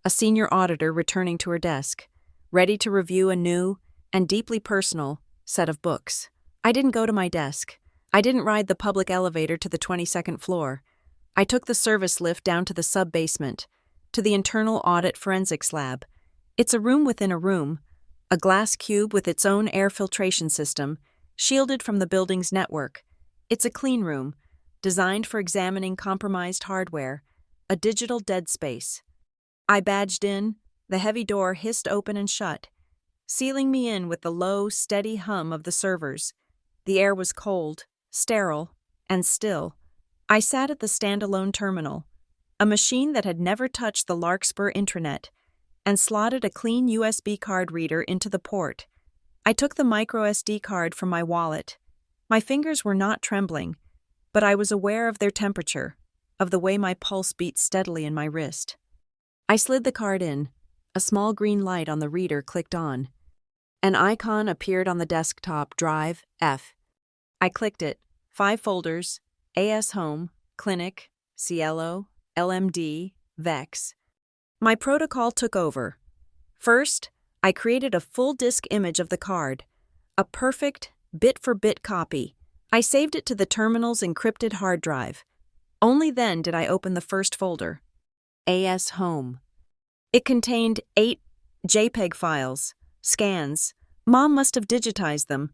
[SPEAKER 1] a senior auditor returning to her desk, ready to review a new and deeply personal set of books. I didn't go to my desk. I didn't ride the public elevator to the 22nd floor. I took the service lift down to the sub-basement, to the internal audit forensics lab. It's a room within a room, a glass cube with its own air filtration system, shielded from the building's network. It's a clean room, designed for examining compromised hardware, a digital dead space. I badged in, the heavy door hissed open and shut, sealing me in with the low, steady hum of the servers. The air was cold, sterile, and still. I sat at the standalone terminal, a machine that had never touched the Larkspur intranet, and slotted a clean USB card reader into the port. I took the micro SD card from my wallet. My fingers were not trembling, but I was aware of their temperature, of the way my pulse beat steadily in my wrist. I slid the card in. A small green light on the reader clicked on. An icon appeared on the desktop, Drive F. I clicked it. 5 folders: AS Home, Clinic, Cielo, LMD, Vex. My protocol took over. First, I created a full disk image of the card, a perfect, bit-for-bit copy. I saved it to the terminal's encrypted hard drive. Only then did I open the first folder, AS Home. It contained 8 JPEG files, scans. Mom must have digitized them.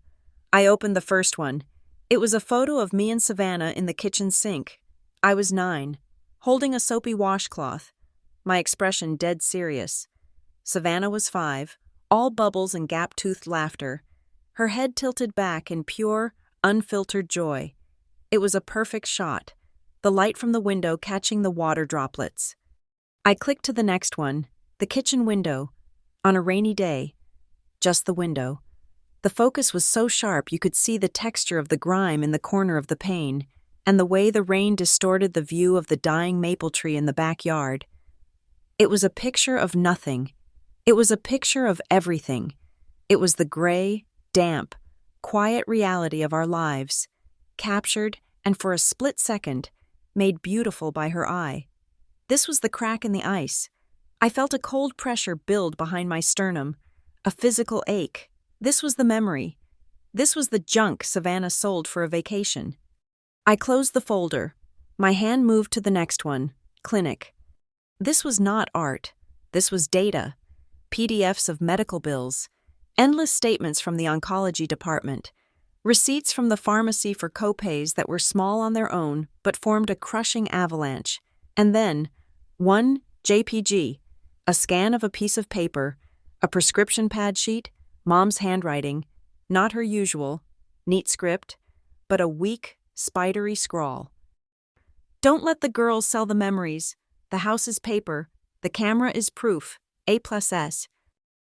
[SPEAKER 1] I opened the first one. It was a photo of me and Savannah in the kitchen sink. I was 9, holding a soapy washcloth, my expression dead serious. Savannah was 5, all bubbles and gap-toothed laughter, her head tilted back in pure, unfiltered joy. It was a perfect shot, the light from the window catching the water droplets. I clicked to the next one, the kitchen window, on a rainy day. Just the window. The focus was so sharp you could see the texture of the grime in the corner of the pane, and the way the rain distorted the view of the dying maple tree in the backyard. It was a picture of nothing. It was a picture of everything. It was the gray, damp, quiet reality of our lives, captured and for a split second, made beautiful by her eye. This was the crack in the ice. I felt a cold pressure build behind my sternum, a physical ache. This was the memory. This was the junk Savannah sold for a vacation. I closed the folder. My hand moved to the next one, Clinic. This was not art. This was data. PDFs of medical bills, endless statements from the oncology department, receipts from the pharmacy for copays that were small on their own but formed a crushing avalanche, and then, one JPG, a scan of a piece of paper, a prescription pad sheet, Mom's handwriting, not her usual, neat script, but a weak, spidery scrawl. Don't let the girls sell the memories. The house is paper. The camera is proof. A+S.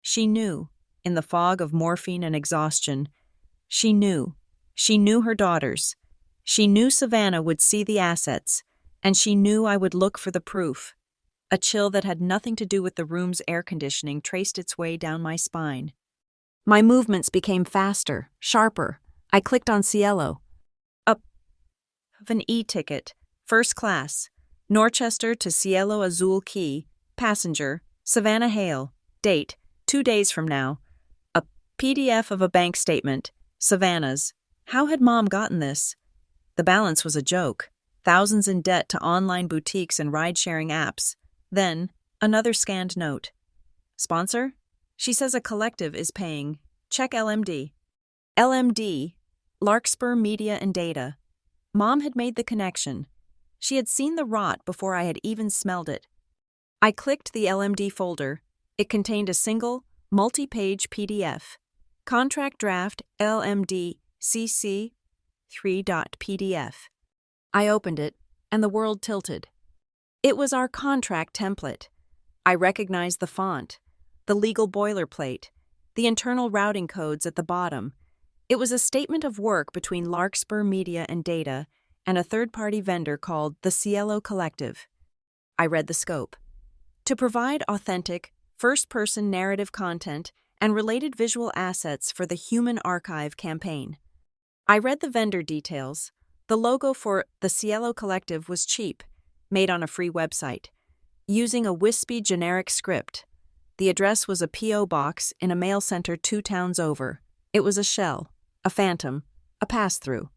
[SPEAKER 1] She knew, in the fog of morphine and exhaustion. She knew her daughters. She knew Savannah would see the assets, and she knew I would look for the proof. A chill that had nothing to do with the room's air conditioning traced its way down my spine. My movements became faster, sharper. I clicked on Cielo. Up of an e-ticket, first class, Norchester to Cielo Azul Key, passenger, Savannah Hale, date, 2 days from now. A PDF of a bank statement, Savannah's. How had Mom gotten this? The balance was a joke, thousands in debt to online boutiques and ride-sharing apps. Then, another scanned note. Sponsor? She says a collective is paying. Check LMD. LMD, Larkspur Media and Data. Mom had made the connection. She had seen the rot before I had even smelled it. I clicked the LMD folder. It contained a single, multi-page PDF. Contract draft LMD CC 3.pdf. I opened it, and the world tilted. It was our contract template. I recognized the font, the legal boilerplate, the internal routing codes at the bottom. It was a statement of work between Larkspur Media and Data and a third-party vendor called the Cielo Collective. I read the scope. To provide authentic, first-person narrative content and related visual assets for the Human Archive campaign. I read the vendor details. The logo for the Cielo Collective was cheap, made on a free website, using a wispy generic script. The address was a P.O. box in a mail center 2 towns over. It was a shell, a phantom, a pass-through.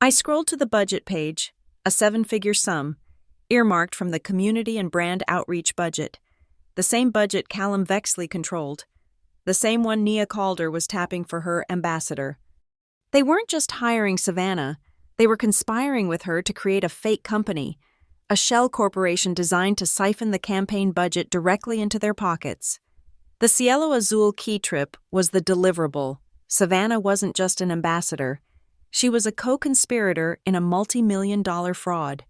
[SPEAKER 1] I scrolled to the budget page, a 7-figure sum, earmarked from the community and brand outreach budget, the same budget Callum Vexley controlled, the same one Nia Calder was tapping for her ambassador. They weren't just hiring Savannah, they were conspiring with her to create a fake company, a shell corporation designed to siphon the campaign budget directly into their pockets. The Cielo Azul key trip was the deliverable. Savannah wasn't just an ambassador. She was a co-conspirator in a multi-million-dollar fraud.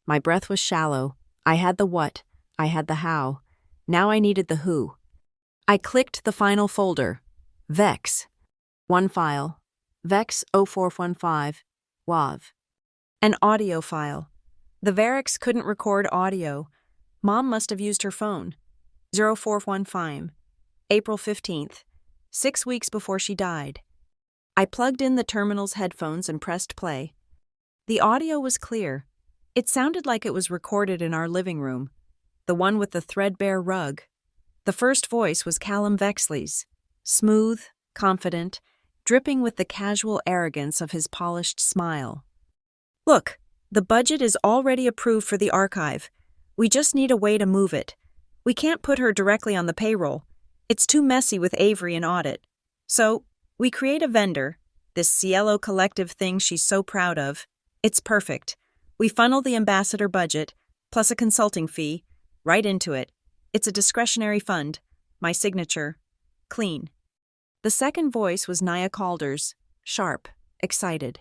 [SPEAKER 1] My breath was shallow. I had the what, I had the how. Now I needed the who. I clicked the final folder. Vex. One file. Vex 0415. WAV. An audio file. The Varex couldn't record audio. Mom must have used her phone. 0415. April 15th. 6 weeks before she died. I plugged in the terminal's headphones and pressed play. The audio was clear. It sounded like it was recorded in our living room, the one with the threadbare rug. The first voice was Callum Vexley's, smooth, confident, dripping with the casual arrogance of his polished smile. "Look, the budget is already approved for the archive. We just need a way to move it. We can't put her directly on the payroll. It's too messy with Avery and audit. So, we create a vendor, this Cielo collective thing she's so proud of. It's perfect. We funnel the ambassador budget, plus a consulting fee, right into it. It's a discretionary fund. My signature. Clean." The second voice was Nia Calder's, sharp, excited.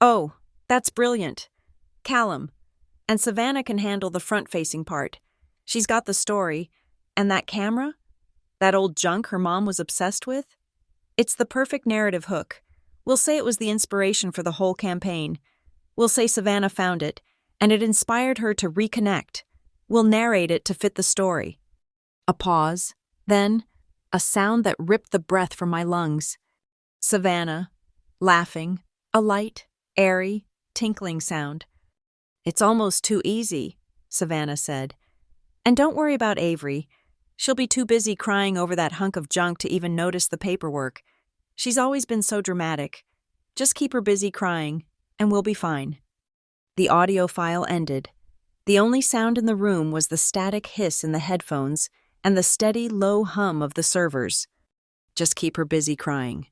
[SPEAKER 1] "Oh, that's brilliant. Callum. And Savannah can handle the front-facing part. She's got the story. And that camera? That old junk her mom was obsessed with? It's the perfect narrative hook. We'll say it was the inspiration for the whole campaign. We'll say Savannah found it, and it inspired her to reconnect. We'll narrate it to fit the story." A pause, then a sound that ripped the breath from my lungs. Savannah, laughing, a light, airy, tinkling sound. "It's almost too easy," Savannah said. "And don't worry about Avery. She'll be too busy crying over that hunk of junk to even notice the paperwork. She's always been so dramatic. Just keep her busy crying, and we'll be fine." The audio file ended. The only sound in the room was the static hiss in the headphones and the steady, low hum of the servers. Just keep her busy crying.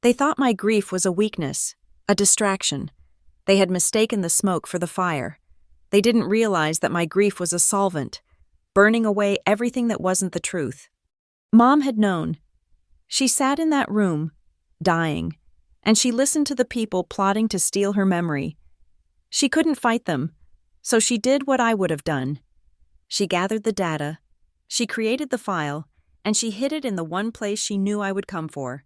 [SPEAKER 1] They thought my grief was a weakness, a distraction. They had mistaken the smoke for the fire. They didn't realize that my grief was a solvent, burning away everything that wasn't the truth. Mom had known. She sat in that room, dying, and she listened to the people plotting to steal her memory. She couldn't fight them, so she did what I would have done. She gathered the data, she created the file, and she hid it in the one place she knew I would come for.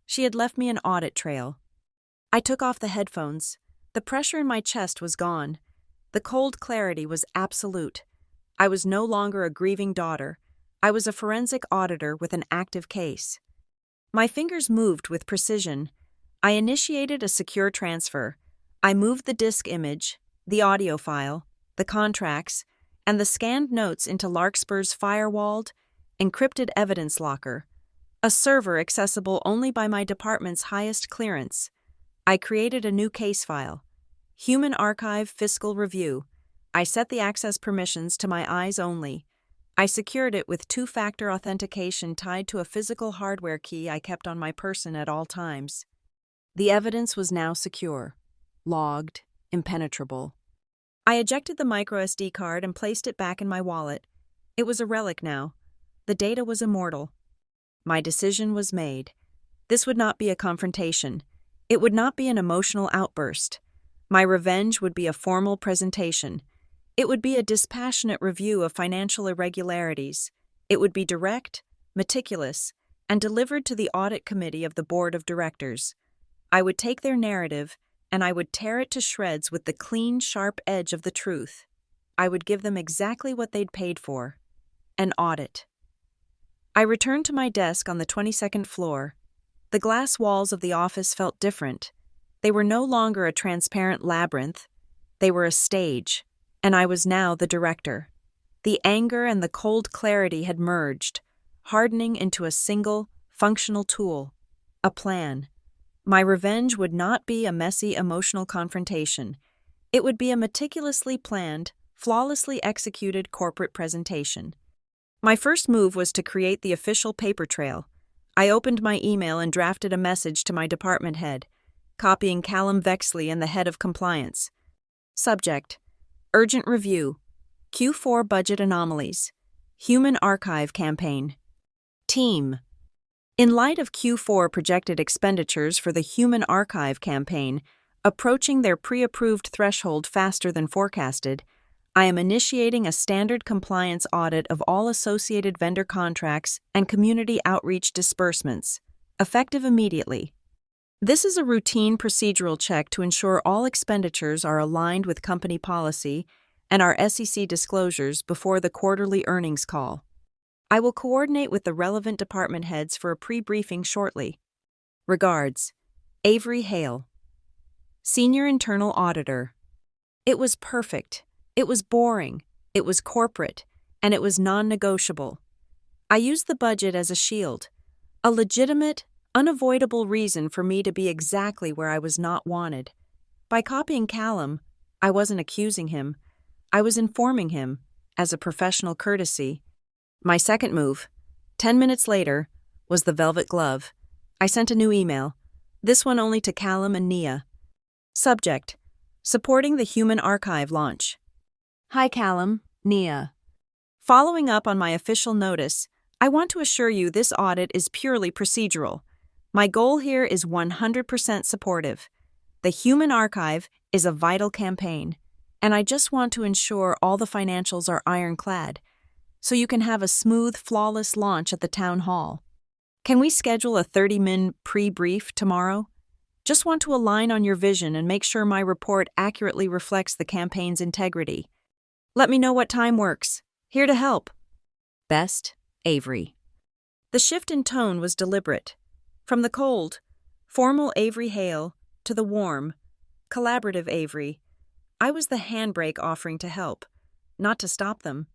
[SPEAKER 1] She had left me an audit trail. I took off the headphones. The pressure in my chest was gone. The cold clarity was absolute. I was no longer a grieving daughter. I was a forensic auditor with an active case. My fingers moved with precision. I initiated a secure transfer. I moved the disk image, the audio file, the contracts, and the scanned notes into Larkspur's firewalled, encrypted evidence locker, a server accessible only by my department's highest clearance. I created a new case file. Human Archive Fiscal Review. I set the access permissions to my eyes only. I secured it with two-factor authentication tied to a physical hardware key I kept on my person at all times. The evidence was now secure, logged, impenetrable. I ejected the microSD card and placed it back in my wallet. It was a relic now. The data was immortal. My decision was made. This would not be a confrontation. It would not be an emotional outburst. My revenge would be a formal presentation. It would be a dispassionate review of financial irregularities. It would be direct, meticulous, and delivered to the audit committee of the board of directors. I would take their narrative, and I would tear it to shreds with the clean, sharp edge of the truth. I would give them exactly what they'd paid for: an audit. I returned to my desk on the 22nd floor. The glass walls of the office felt different. They were no longer a transparent labyrinth. They were a stage, and I was now the director. The anger and the cold clarity had merged, hardening into a single, functional tool, a plan. My revenge would not be a messy, emotional confrontation. It would be a meticulously planned, flawlessly executed corporate presentation. My first move was to create the official paper trail. I opened my email and drafted a message to my department head, copying Callum Vexley and the head of compliance. Subject: Urgent review. Q4 budget anomalies. Human archive campaign. Team. In light of Q4 projected expenditures for the Human Archive campaign, approaching their pre-approved threshold faster than forecasted, I am initiating a standard compliance audit of all associated vendor contracts and community outreach disbursements, effective immediately. This is a routine procedural check to ensure all expenditures are aligned with company policy and our SEC disclosures before the quarterly earnings call. I will coordinate with the relevant department heads for a pre-briefing shortly. Regards, Avery Hale, Senior Internal Auditor. It was perfect. It was boring. It was corporate. And it was non-negotiable. I used the budget as a shield, a legitimate, unavoidable reason for me to be exactly where I was not wanted. By copying Callum, I wasn't accusing him. I was informing him, as a professional courtesy. My second move, 10 minutes later, was the velvet glove. I sent a new email, this one only to Callum and Nia. Subject: supporting the Human Archive launch. Hi Callum, Nia. Following up on my official notice, I want to assure you this audit is purely procedural. My goal here is 100% supportive. The Human Archive is a vital campaign, and I just want to ensure all the financials are ironclad, so you can have a smooth, flawless launch at the town hall. Can we schedule a 30-minute pre-brief tomorrow? Just want to align on your vision and make sure my report accurately reflects the campaign's integrity. Let me know what time works. Here to help. Best, Avery. The shift in tone was deliberate. From the cold, formal Avery Hale to the warm, collaborative Avery, I was the handbrake offering to help, not to stop them.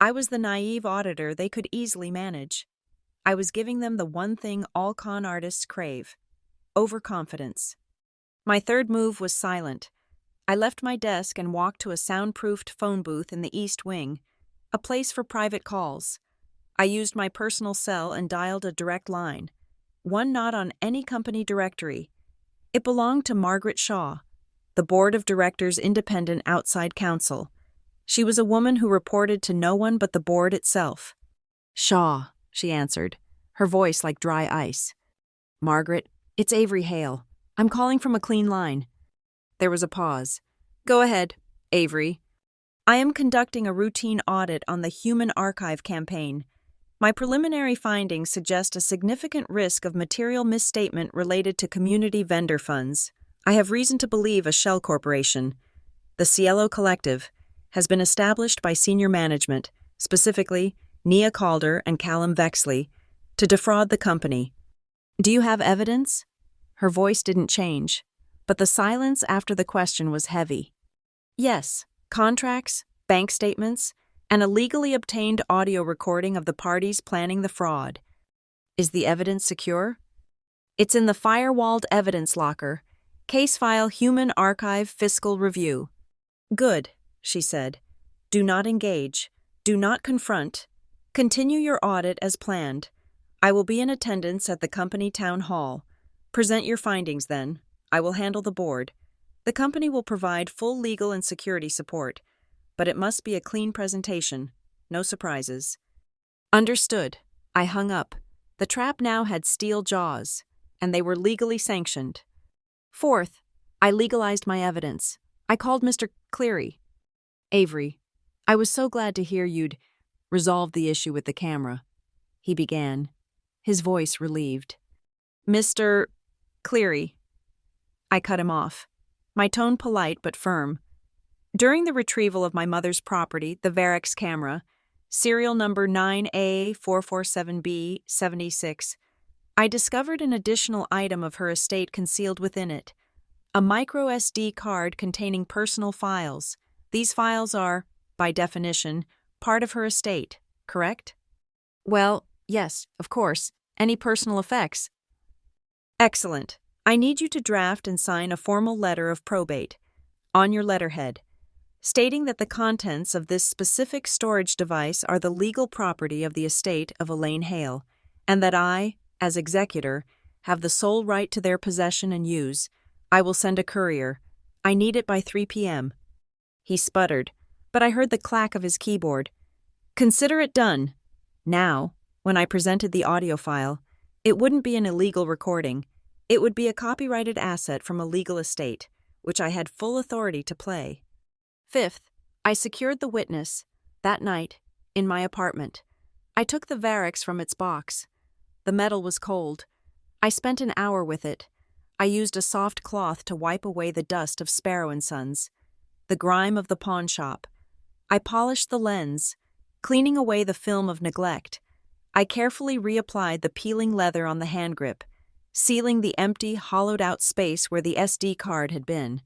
[SPEAKER 1] I was the naive auditor they could easily manage. I was giving them the one thing all con artists crave: overconfidence. My third move was silent. I left my desk and walked to a soundproofed phone booth in the East Wing, a place for private calls. I used my personal cell and dialed a direct line, one not on any company directory. It belonged to Margaret Shaw, the Board of Directors' independent outside counsel. She was a woman who reported to no one but the board itself. Shaw, she answered, her voice like dry ice. Margaret, it's Avery Hale. I'm calling from a clean line. There was a pause. Go ahead, Avery. I am conducting a routine audit on the Human Archive campaign. My preliminary findings suggest a significant risk of material misstatement related to community vendor funds. I have reason to believe a shell corporation, the Cielo Collective, has been established by senior management, specifically Nia Calder and Callum Vexley, to defraud the company. Do you have evidence? Her voice didn't change, but the silence after the question was heavy. Yes, contracts, bank statements, and a legally obtained audio recording of the parties planning the fraud. Is the evidence secure? It's in the firewalled evidence locker. Case file Human Archive Fiscal Review. Good, she said. Do not engage. Do not confront. Continue your audit as planned. I will be in attendance at the company town hall. Present your findings then. I will handle the board. The company will provide full legal and security support, but it must be a clean presentation. No surprises. Understood. I hung up. The trap now had steel jaws, and they were legally sanctioned. Fourth, I legalized my evidence. I called Mr. Cleary. Avery, I was so glad to hear you'd resolved the issue with the camera, he began, his voice relieved. Mr. Cleary. I cut him off, my tone polite but firm. During the retrieval of my mother's property, the Varex camera, serial number 9A447B76, I discovered an additional item of her estate concealed within it, a micro SD card containing personal files. These files are, by definition, part of her estate, correct? Well, yes, of course. Any personal effects? Excellent. I need you to draft and sign a formal letter of probate, on your letterhead, stating that the contents of this specific storage device are the legal property of the estate of Elaine Hale, and that I, as executor, have the sole right to their possession and use. I will send a courier. I need it by 3 p.m. He sputtered. but I heard the clack of his keyboard. Consider it done. Now, when I presented the audio file, it wouldn't be an illegal recording. It would be a copyrighted asset from a legal estate, which I had full authority to play. Fifth, I secured the witness, that night, in my apartment. I took the Varex from its box. The metal was cold. I spent an hour with it. I used a soft cloth to wipe away the dust of Sparrow & Sons, the grime of the pawn shop. I polished the lens, cleaning away the film of neglect. I carefully reapplied the peeling leather on the hand grip, sealing the empty, hollowed-out space where the SD card had been.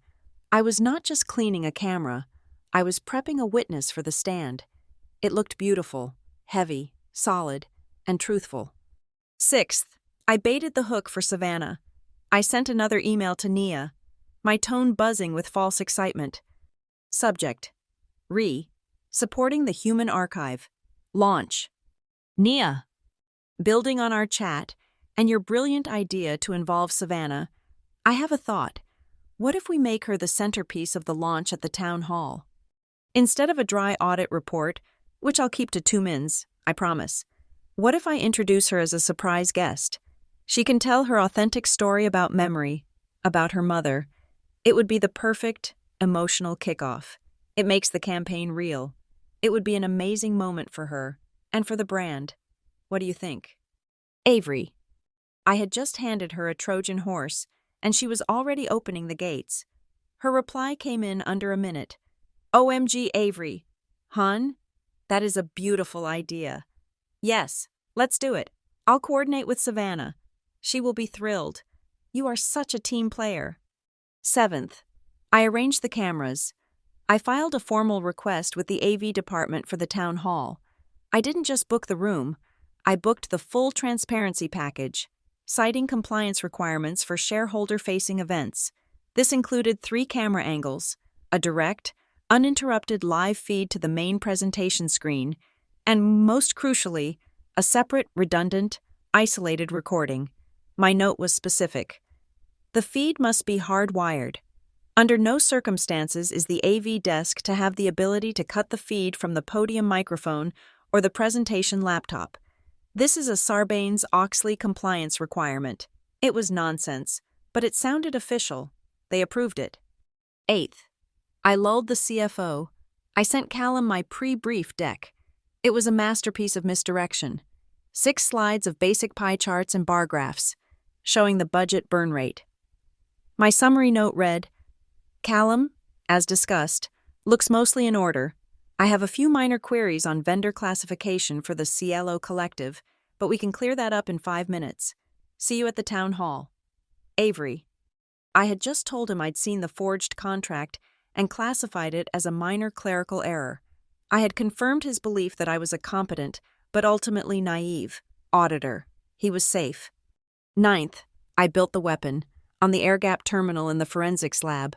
[SPEAKER 1] I was not just cleaning a camera. I was prepping a witness for the stand. It looked beautiful, heavy, solid, and truthful. Sixth, I baited the hook for Savannah. I sent another email to Nia, my tone buzzing with false excitement. Subject: supporting the human archive. Launch. Nia. Building on our chat and your brilliant idea to involve Savannah, I have a thought. What if we make her the centerpiece of the launch at the town hall? Instead of a dry audit report, which I'll keep to 2 mins, I promise, what if I introduce her as a surprise guest? She can tell her authentic story about memory, about her mother. It would be the perfect, emotional kickoff. It makes the campaign real. It would be an amazing moment for her, and for the brand. What do you think? Avery. I had just handed her a Trojan horse, and she was already opening the gates. Her reply came in under a minute. OMG, Avery. Hun? That is a beautiful idea. Yes, let's do it. I'll coordinate with Savannah. She will be thrilled. You are such a team player. Seventh, I arranged the cameras. I filed a formal request with the AV department for the town hall. I didn't just book the room. I booked the full transparency package, citing compliance requirements for shareholder-facing events. This included 3 camera angles, a direct, uninterrupted live feed to the main presentation screen, and most crucially, a separate, redundant, isolated recording. My note was specific. The feed must be hardwired. Under no circumstances is the AV desk to have the ability to cut the feed from the podium microphone or the presentation laptop. This is a Sarbanes-Oxley compliance requirement. It was nonsense, but it sounded official. They approved it. Eighth, I lulled the CFO. I sent Callum my pre-brief deck. It was a masterpiece of misdirection. 6 slides of basic pie charts and bar graphs, showing the budget burn rate. My summary note read, Callum, as discussed, looks mostly in order. I have a few minor queries on vendor classification for the Cielo Collective, but we can clear that up in 5 minutes. See you at the town hall. Avery. I had just told him I'd seen the forged contract and classified it as a minor clerical error. I had confirmed his belief that I was a competent, but ultimately naive, auditor. He was safe. Ninth, I built the weapon, on the air-gap terminal in the forensics lab.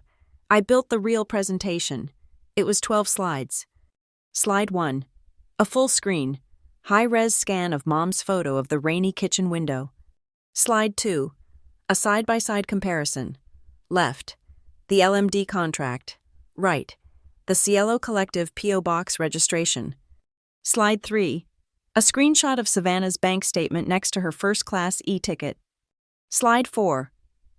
[SPEAKER 1] I built the real presentation. It was 12 slides. Slide 1. A full screen, high-res scan of Mom's photo of the rainy kitchen window. Slide 2. A side-by-side comparison. Left, the LMD contract. Right, the Cielo Collective P.O. Box registration. Slide 3. A screenshot of Savannah's bank statement next to her first-class e-ticket. Slide 4.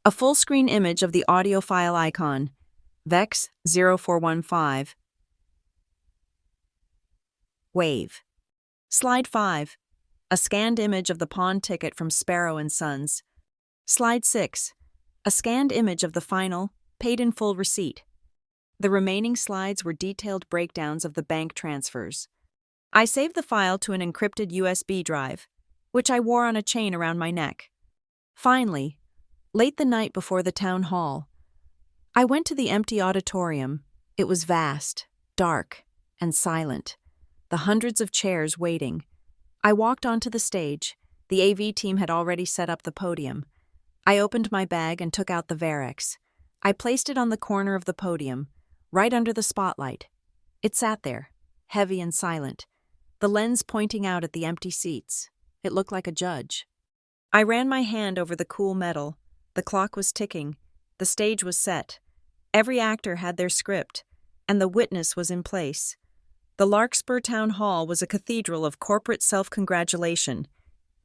[SPEAKER 1] A full-screen image of the audio file icon, VEX 0415. Wave. Slide 5. A scanned image of the pawn ticket from Sparrow & Sons. Slide 6. A scanned image of the final, paid-in-full receipt. The remaining slides were detailed breakdowns of the bank transfers. I saved the file to an encrypted USB drive, which I wore on a chain around my neck. Finally, late the night before the town hall, I went to the empty auditorium. It was vast, dark, and silent, the hundreds of chairs waiting. I walked onto the stage. The AV team had already set up the podium. I opened my bag and took out the Varex. I placed it on the corner of the podium, right under the spotlight. It sat there, heavy and silent, the lens pointing out at the empty seats. It looked like a judge. I ran my hand over the cool metal. The clock was ticking. The stage was set. Every actor had their script. and the witness was in place. The Larkspur Town Hall was a cathedral of corporate self-congratulation.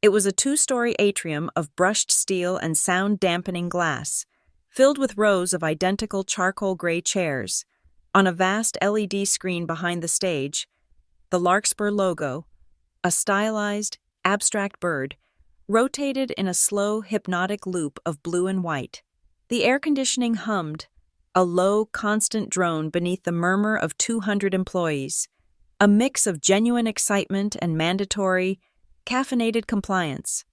[SPEAKER 1] It was a two-story atrium of brushed steel and sound-dampening glass, filled with rows of identical charcoal gray chairs. On a vast LED screen behind the stage, the Larkspur logo, a stylized, abstract bird, rotated in a slow, hypnotic loop of blue and white. The air conditioning hummed, a low, constant drone beneath the murmur of 200 employees, a mix of genuine excitement and mandatory, caffeinated compliance.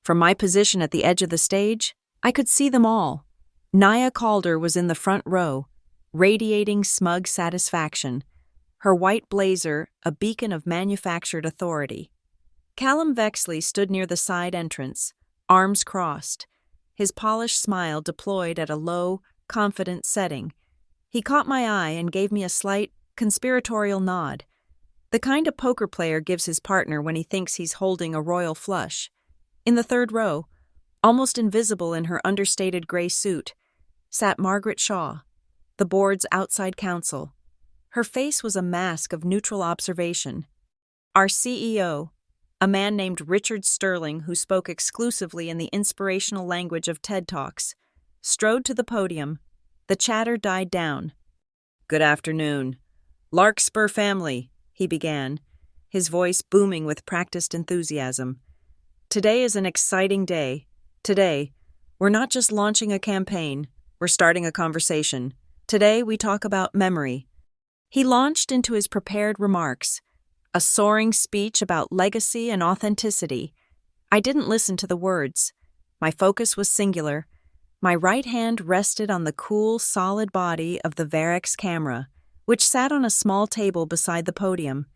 [SPEAKER 1] From my position at the edge of the stage, I could see them all. Naya Calder was in the front row, radiating smug satisfaction, her white blazer a beacon of manufactured authority. Callum Vexley stood near the side entrance, arms crossed, his polished smile deployed at a low, confident setting. He caught my eye and gave me a slight, conspiratorial nod, the kind a poker player gives his partner when he thinks he's holding a royal flush. In the third row, almost invisible in her understated gray suit, sat Margaret Shaw, the board's outside counsel. Her face was a mask of neutral observation. Our CEO, a man named Richard Sterling who spoke exclusively in the inspirational language of TED Talks, strode to the podium. The chatter died down. "Good afternoon. Larkspur family," he began, his voice booming with practiced enthusiasm. "Today is an exciting day. Today, we're not just launching a campaign, we're starting a conversation. Today, we talk about memory." He launched into his prepared remarks, a soaring speech about legacy and authenticity. I didn't listen to the words. My focus was singular. My right hand rested on the cool, solid body of the Varex camera, which sat on a small table beside the podium.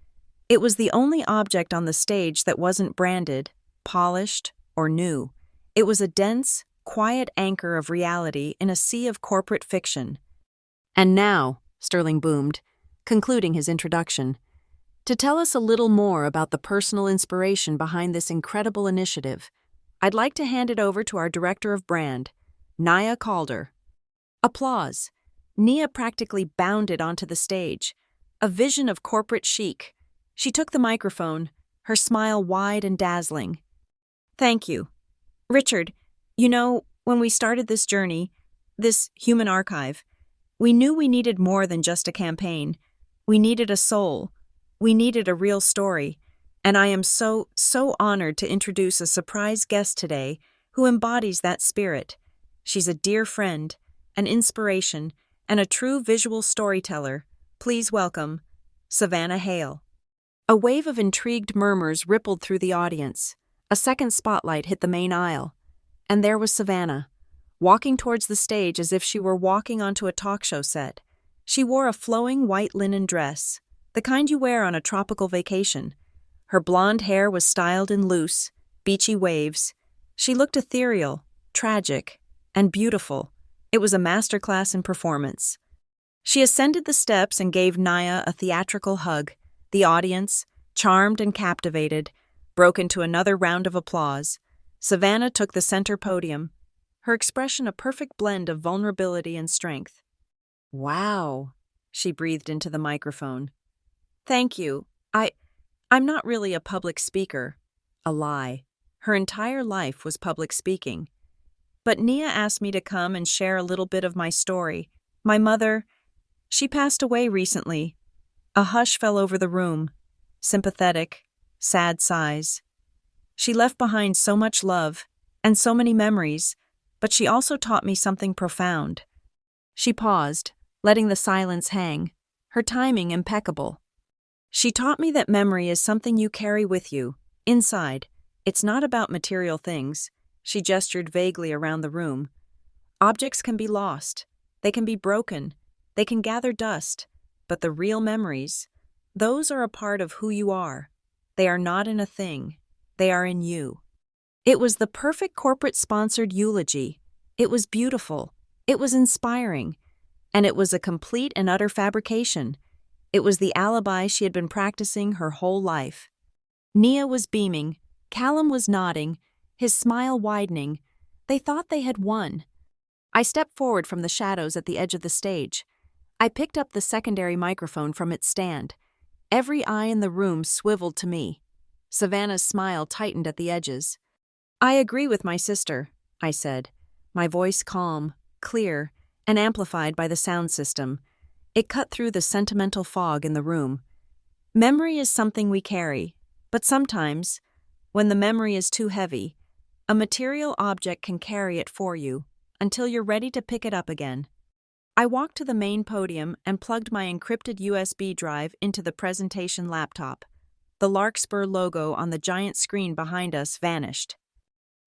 [SPEAKER 1] It was the only object on the stage that wasn't branded, polished, or new. It was a dense, quiet anchor of reality in a sea of corporate fiction. "And now," Sterling boomed, concluding his introduction, "to tell us a little more about the personal inspiration behind this incredible initiative, I'd like to hand it over to our Director of Brand, Naya Calder." Applause. Nia practically bounded onto the stage, a vision of corporate chic. She took the microphone, her smile wide and dazzling. "Thank you. Richard, when we started this journey, this human archive, we knew we needed more than just a campaign. We needed a soul. We needed a real story. And I am so honored to introduce a surprise guest today who embodies that spirit. She's a dear friend, an inspiration, and a true visual storyteller. Please welcome Savannah Hale." A wave of intrigued murmurs rippled through the audience. A second spotlight hit the main aisle, and there was Savannah, walking towards the stage as if she were walking onto a talk show set. She wore a flowing white linen dress, the kind you wear on a tropical vacation. Her blonde hair was styled in loose, beachy waves. She looked ethereal, tragic, and beautiful. It was a masterclass in performance. She ascended the steps and gave Naya a theatrical hug. The audience, charmed and captivated, broke into another round of applause. Savannah took the center podium, her expression a perfect blend of vulnerability and strength. "Wow," she breathed into the microphone. "Thank you. I'm not really a public speaker." A lie. Her entire life was public speaking. But Nia asked me to come and share a little bit of my story. My mother, she passed away recently. A hush fell over the room. Sympathetic, sad sighs. She left behind so much love and so many memories, but she also taught me something profound. She paused, letting the silence hang, her timing impeccable. She taught me that memory is something you carry with you, inside. It's not about material things. She gestured vaguely around the room. Objects can be lost. They can be broken. They can gather dust. But the real memories, those are a part of who you are. They are not in a thing. They are in you. It was the perfect corporate-sponsored eulogy. It was beautiful. It was inspiring. And it was a complete and utter fabrication. It was the alibi she had been practicing her whole life. Nia was beaming. Callum was nodding, his smile widening. They thought they had won. I stepped forward from the shadows at the edge of the stage. I picked up the secondary microphone from its stand. Every eye in the room swiveled to me. Savannah's smile tightened at the edges. "I agree with my sister," I said, my voice calm, clear, and amplified by the sound system. It cut through the sentimental fog in the room. Memory is something we carry, but sometimes, when the memory is too heavy, a material object can carry it for you until you're ready to pick it up again. I walked to the main podium and plugged my encrypted USB drive into the presentation laptop. The Larkspur logo on the giant screen behind us vanished.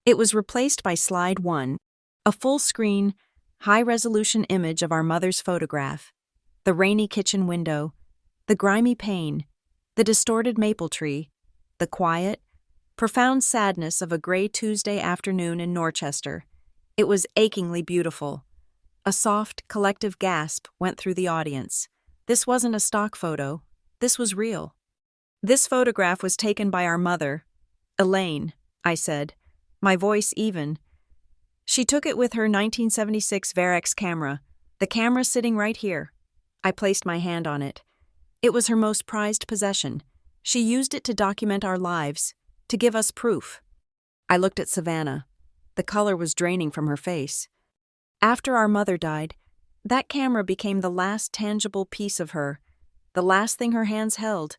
[SPEAKER 1] It was replaced by Slide 1, a full-screen, high-resolution image of our mother's photograph. The rainy kitchen window, the grimy pane, the distorted maple tree, the quiet, profound sadness of a gray Tuesday afternoon in Norchester. It was achingly beautiful. A soft, collective gasp went through the audience. This wasn't a stock photo. This was real. "This photograph was taken by our mother, Elaine," I said, my voice even. "She took it with her 1976 Varex camera, the camera sitting right here." I placed my hand on it. It was her most prized possession. She used it to document our lives, to give us proof. I looked at Savannah. The color was draining from her face. After our mother died, that camera became the last tangible piece of her, the last thing her hands held,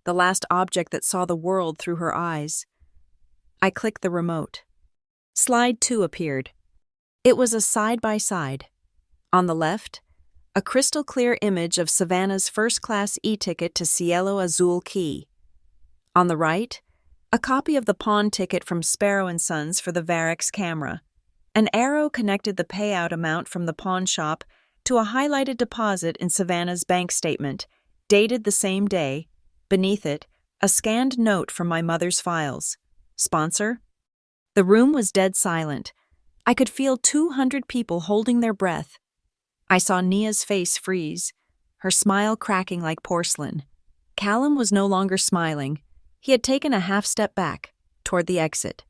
[SPEAKER 1] the last object that saw the world through her eyes. I clicked the remote. Slide 2 appeared. It was a side-by-side. On the left, a crystal-clear image of Savannah's first-class e-ticket to Cielo Azul Key. On the right, a copy of the pawn ticket from Sparrow & Sons for the Varex camera. An arrow connected the payout amount from the pawn shop to a highlighted deposit in Savannah's bank statement, dated the same day. Beneath it, a scanned note from my mother's files. Sponsor? The room was dead silent. I could feel 200 people holding their breath. I saw Nia's face freeze, her smile cracking like porcelain. Callum was no longer smiling. He had taken a half-step back, toward the exit.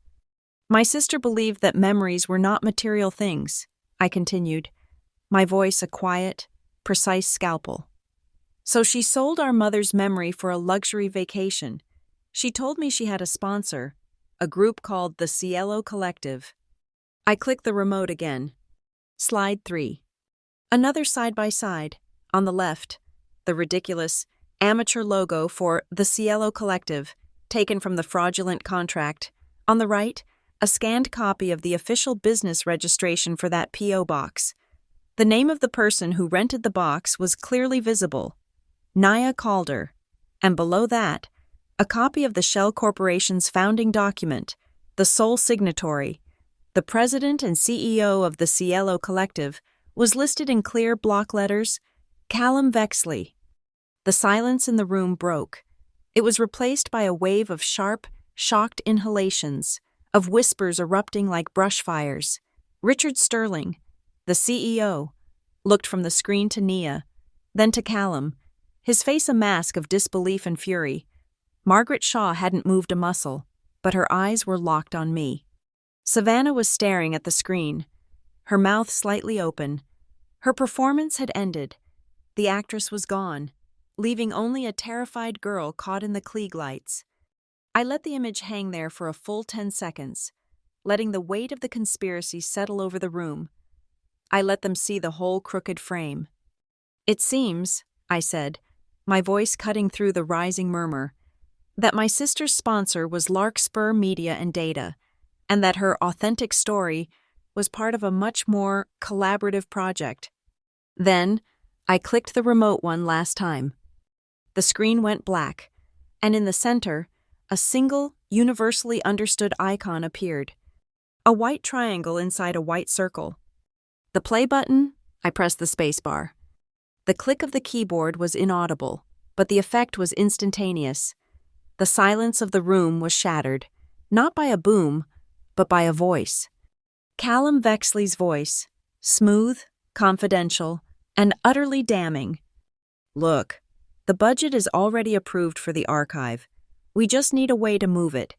[SPEAKER 1] My sister believed that memories were not material things, I continued, my voice a quiet, precise scalpel. So she sold our mother's memory for a luxury vacation. She told me she had a sponsor, a group called the Cielo Collective. I clicked the remote again. Slide 3. Another side-by-side. On the left, the ridiculous, amateur logo for the Cielo Collective, taken from the fraudulent contract. On the right, a scanned copy of the official business registration for that P.O. box. The name of the person who rented the box was clearly visible, Nia Calder, and below that, a copy of the Shell Corporation's founding document, the sole signatory, the president and CEO of the Cielo Collective, was listed in clear block letters, Callum Vexley. The silence in the room broke. It was replaced by a wave of sharp, shocked inhalations, of whispers erupting like brush fires. Richard Sterling, the CEO, looked from the screen to Nia, then to Callum, his face a mask of disbelief and fury. Margaret Shaw hadn't moved a muscle, but her eyes were locked on me. Savannah was staring at the screen, her mouth slightly open. Her performance had ended. The actress was gone, leaving only a terrified girl caught in the Klieg lights. I let the image hang there for a full 10 seconds, letting the weight of the conspiracy settle over the room. I let them see the whole crooked frame. "It seems," I said, my voice cutting through the rising murmur, "that my sister's sponsor was Larkspur Media and Data, and that her authentic story was part of a much more collaborative project." Then, I clicked the remote one last time. The screen went black, and in the center, a single, universally understood icon appeared. A white triangle inside a white circle. The play button, I pressed the spacebar. The click of the keyboard was inaudible, but the effect was instantaneous. The silence of the room was shattered, not by a boom, but by a voice. Callum Vexley's voice, smooth, confidential, and utterly damning. "Look, the budget is already approved for the archive. We just need a way to move it.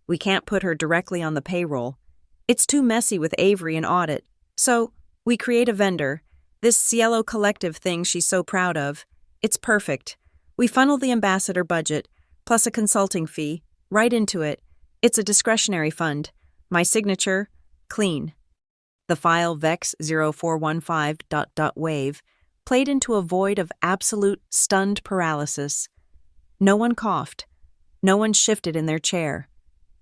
[SPEAKER 1] We can't put her directly on the payroll. It's too messy with Avery and audit. So, we create a vendor, This Cielo Collective thing she's so proud of. It's perfect. We funnel the ambassador budget, plus a consulting fee, right into it. It's a discretionary fund. My signature, clean. The file vex0415.wave played into a void of absolute stunned paralysis. No one coughed. No one shifted in their chair.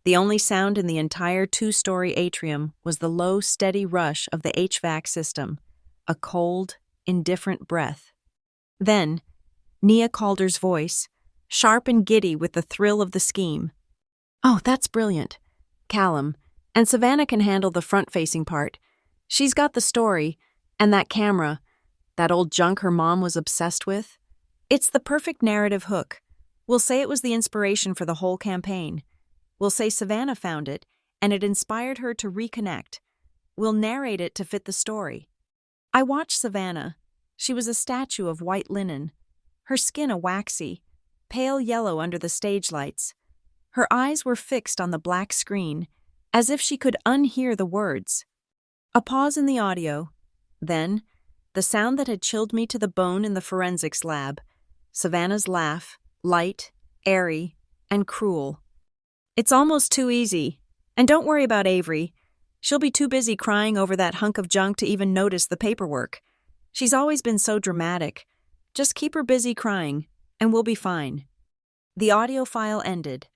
[SPEAKER 1] The only sound in the entire two-story atrium was the low, steady rush of the HVAC system, a cold, indifferent breath. Then, Nia Calder's voice, sharp and giddy with the thrill of the scheme. "Oh, that's brilliant. Callum, and Savannah can handle the front-facing part. She's got the story, and that camera, that old junk her mom was obsessed with. It's the perfect narrative hook. We'll say it was the inspiration for the whole campaign. We'll say Savannah found it, and it inspired her to reconnect. We'll narrate it to fit the story." I watched Savannah. She was a statue of white linen, her skin a waxy, pale yellow under the stage lights. Her eyes were fixed on the black screen, as if she could unhear the words. A pause in the audio. Then, the sound that had chilled me to the bone in the forensics lab. Savannah's laugh, light, airy, and cruel. "It's almost too easy. And don't worry about Avery. She'll be too busy crying over that hunk of junk to even notice the paperwork. She's always been so dramatic. Just keep her busy crying, and we'll be fine." The audio file ended.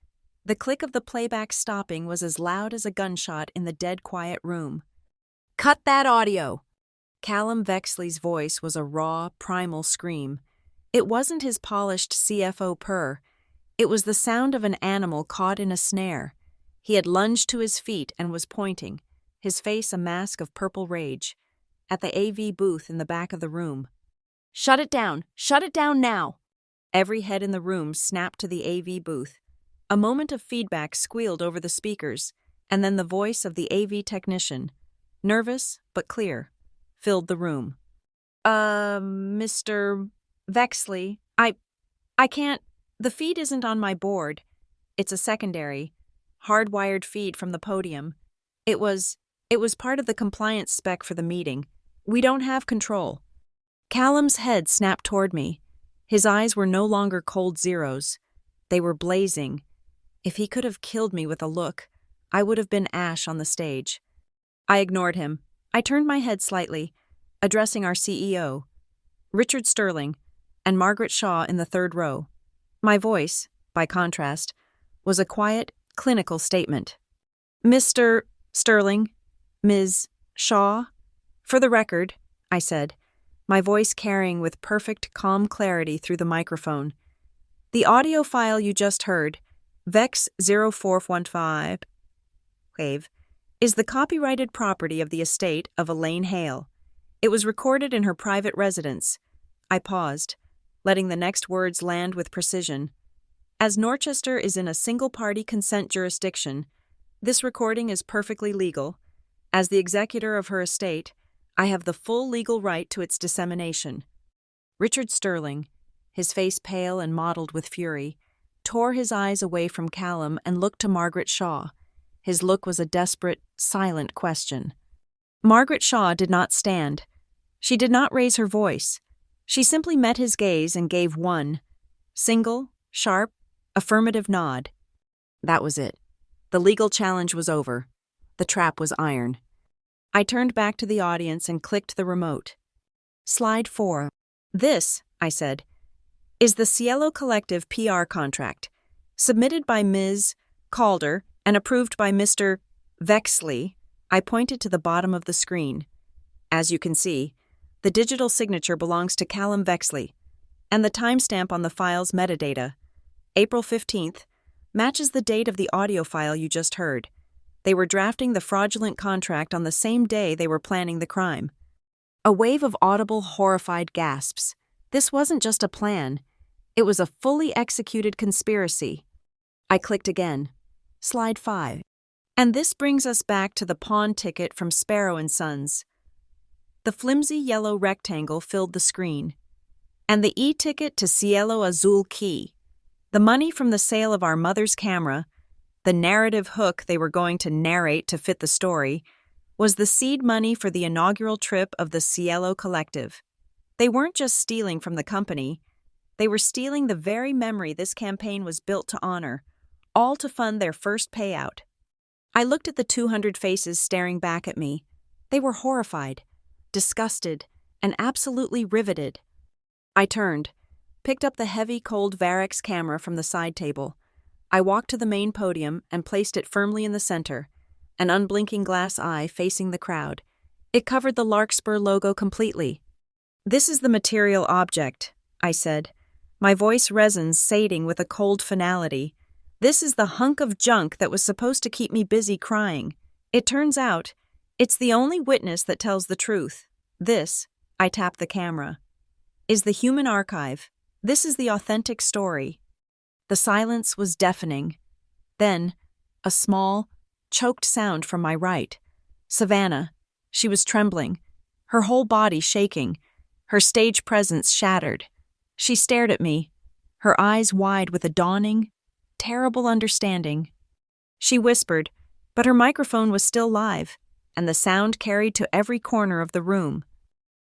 [SPEAKER 1] The click of the playback stopping was as loud as a gunshot in the dead quiet room. "Cut that audio!" Callum Vexley's voice was a raw, primal scream. It wasn't his polished CFO purr. It was the sound of an animal caught in a snare. He had lunged to his feet and was pointing, his face a mask of purple rage, at the AV booth in the back of the room. "Shut it down! Shut it down now!" Every head in the room snapped to the AV booth. A moment of feedback squealed over the speakers, and then the voice of the AV technician, nervous but clear, filled the room. Mr. Vexley, I can't, the feed isn't on my board. It's a secondary, hardwired feed from the podium. It was part of the compliance spec for the meeting. We don't have control." Callum's head snapped toward me. His eyes were no longer cold zeros. They were blazing. If he could have killed me with a look, I would have been ash on the stage. I ignored him. I turned my head slightly, addressing our CEO, Richard Sterling, and Margaret Shaw in the third row. My voice, by contrast, was a quiet, clinical statement. "Mr. Sterling, Ms. Shaw, for the record," I said, my voice carrying with perfect, calm clarity through the microphone. "The audio file you just heard, Vex 0415, wave, is the copyrighted property of the estate of Elaine Hale. It was recorded in her private residence." I paused, letting the next words land with precision. "As Norchester is in a single-party consent jurisdiction, this recording is perfectly legal. As the executor of her estate, I have the full legal right to its dissemination." Richard Sterling, his face pale and mottled with fury, tore his eyes away from Callum and looked to Margaret Shaw. His look was a desperate, silent question. Margaret Shaw did not stand. She did not raise her voice. She simply met his gaze and gave one single, sharp, affirmative nod. That was it. The legal challenge was over. The trap was iron. I turned back to the audience and clicked the remote. Slide 4. "This," I said, "is the Cielo Collective PR contract, submitted by Ms. Calder and approved by Mr. Vexley." I pointed to the bottom of the screen. "As you can see, the digital signature belongs to Callum Vexley, and the timestamp on the file's metadata, April 15th, matches the date of the audio file you just heard. They were drafting the fraudulent contract on the same day they were planning the crime." A wave of audible, horrified gasps. This wasn't just a plan. It was a fully executed conspiracy. I clicked again. Slide 5. And this brings us back to the pawn ticket from Sparrow & Sons. The flimsy yellow rectangle filled the screen. And the e-ticket to Cielo Azul Key. The money from the sale of our mother's camera, the narrative hook they were going to narrate to fit the story, was the seed money for the inaugural trip of the Cielo Collective. They weren't just stealing from the company, they were stealing the very memory this campaign was built to honor, all to fund their first payout. I looked at the 200 faces staring back at me. They were horrified, disgusted, and absolutely riveted. I turned, picked up the heavy, cold Varex camera from the side table. I walked to the main podium and placed it firmly in the center, an unblinking glass eye facing the crowd. It covered the Larkspur logo completely. "This is the material object," I said, my voice resins sating with a cold finality. "This is the hunk of junk that was supposed to keep me busy crying. It turns out, it's the only witness that tells the truth. This," I tapped the camera, "is the human archive. This is the authentic story." The silence was deafening. Then, a small, choked sound from my right. Savannah. She was trembling, her whole body shaking, her stage presence shattered. She stared at me, her eyes wide with a dawning, terrible understanding. She whispered, but her microphone was still live, and the sound carried to every corner of the room.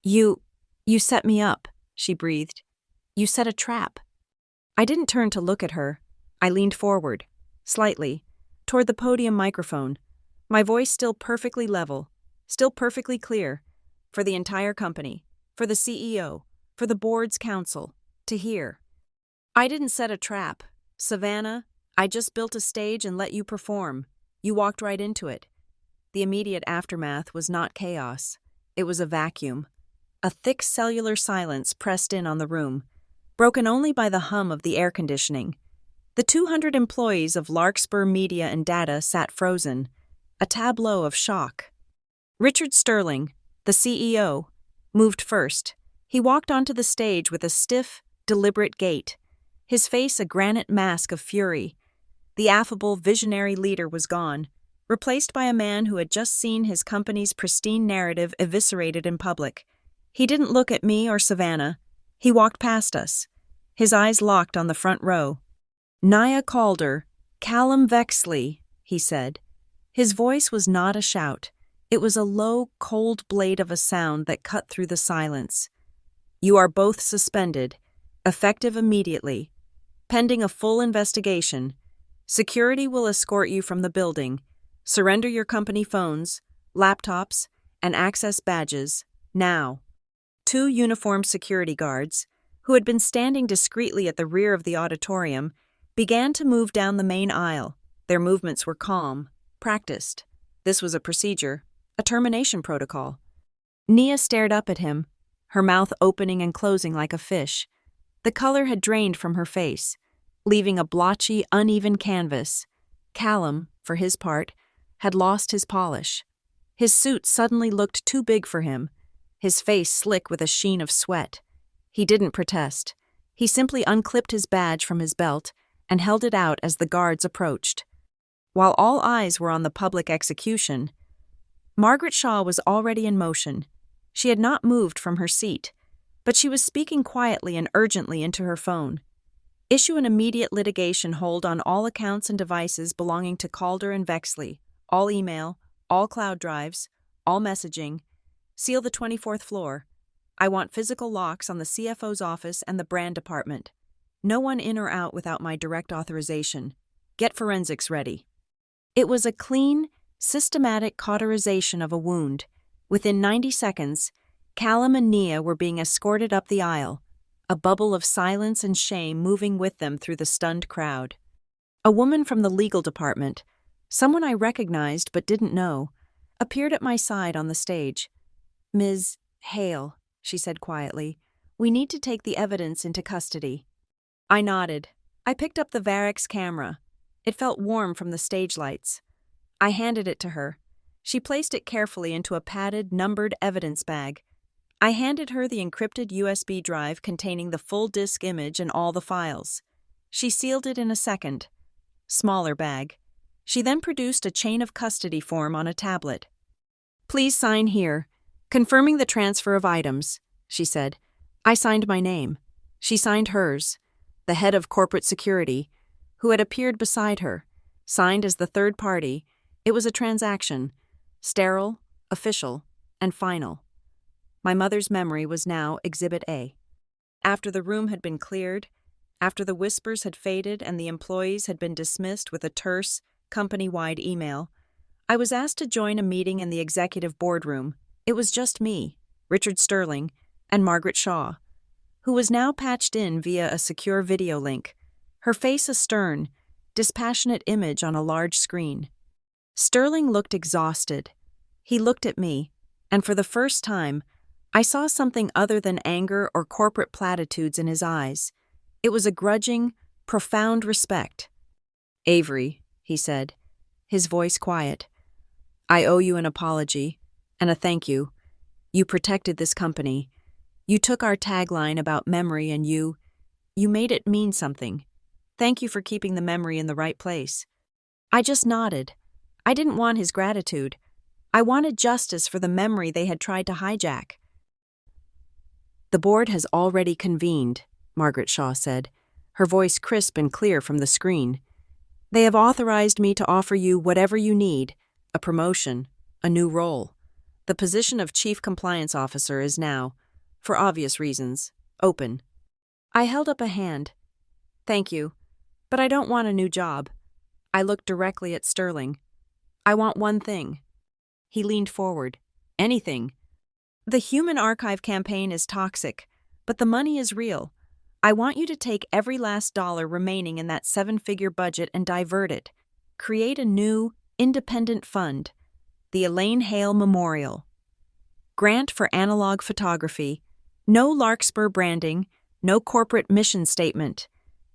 [SPEAKER 1] You set me up," she breathed. "You set a trap." I didn't turn to look at her. I leaned forward, slightly, toward the podium microphone, my voice still perfectly level, still perfectly clear, for the entire company, for the CEO, for the board's counsel, to hear. "I didn't set a trap. Savannah, I just built a stage and let you perform. You walked right into it." The immediate aftermath was not chaos. It was a vacuum. A thick cellular silence pressed in on the room, broken only by the hum of the air conditioning. The 200 employees of Larkspur Media and Data sat frozen, a tableau of shock. Richard Sterling, the CEO, moved first. He walked onto the stage with a stiff, deliberate gait, his face a granite mask of fury. The affable, visionary leader was gone, replaced by a man who had just seen his company's pristine narrative eviscerated in public. He didn't look at me or Savannah. He walked past us, his eyes locked on the front row. "Nia Calder, Callum Vexley," he said. His voice was not a shout. It was a low, cold blade of a sound that cut through the silence. "You are both suspended, effective immediately. Pending a full investigation, security will escort you from the building. Surrender your company phones, laptops, and access badges, now." 2 uniformed security guards, who had been standing discreetly at the rear of the auditorium, began to move down the main aisle. Their movements were calm, practiced. This was a procedure, a termination protocol. Nia stared up at him, her mouth opening and closing like a fish. The color had drained from her face, leaving a blotchy, uneven canvas. Callum, for his part, had lost his polish. His suit suddenly looked too big for him, his face slick with a sheen of sweat. He didn't protest. He simply unclipped his badge from his belt and held it out as the guards approached. While all eyes were on the public execution, Margaret Shaw was already in motion. She had not moved from her seat, but she was speaking quietly and urgently into her phone. "Issue an immediate litigation hold on all accounts and devices belonging to Calder and Vexley, all email, all cloud drives, all messaging. Seal the 24th floor. I want physical locks on the CFO's office and the brand department. No one in or out without my direct authorization. Get forensics ready." It was a clean, systematic cauterization of a wound. Within 90 seconds, Callum and Nia were being escorted up the aisle, a bubble of silence and shame moving with them through the stunned crowd. A woman from the legal department, someone I recognized but didn't know, appeared at my side on the stage. "Ms. Hale," she said quietly, "we need to take the evidence into custody." I nodded. I picked up the Varex camera. It felt warm from the stage lights. I handed it to her. She placed it carefully into a padded, numbered evidence bag. I handed her the encrypted USB drive containing the full disk image and all the files. She sealed it in a second. Smaller bag. She then produced a chain of custody form on a tablet. "Please sign here, confirming the transfer of items," she said. I signed my name. She signed hers. The head of corporate security, who had appeared beside her, signed as the third party. It was a transaction. Sterile, official, and final. My mother's memory was now Exhibit A. After the room had been cleared, after the whispers had faded and the employees had been dismissed with a terse, company-wide email, I was asked to join a meeting in the executive boardroom. It was just me, Richard Sterling, and Margaret Shaw, who was now patched in via a secure video link, her face a stern, dispassionate image on a large screen. Sterling looked exhausted. He looked at me, and for the first time, I saw something other than anger or corporate platitudes in his eyes. It was a grudging, profound respect. "Avery," he said, his voice quiet, "I owe you an apology, and a thank you. You protected this company. You took our tagline about memory and you made it mean something. Thank you for keeping the memory in the right place." I just nodded. I didn't want his gratitude. I wanted justice for the memory they had tried to hijack. "The board has already convened," Margaret Shaw said, her voice crisp and clear from the screen. "They have authorized me to offer you whatever you need, a promotion, a new role. The position of Chief Compliance Officer is now, for obvious reasons, open." I held up a hand. "Thank you, but I don't want a new job." I looked directly at Sterling. "I want one thing." He leaned forward. "Anything. The Human Archive campaign is toxic, but the money is real. I want you to take every last dollar remaining in that 7-figure budget and divert it. Create a new, independent fund, the Elaine Hale Memorial. Grant for analog photography. No Larkspur branding, no corporate mission statement.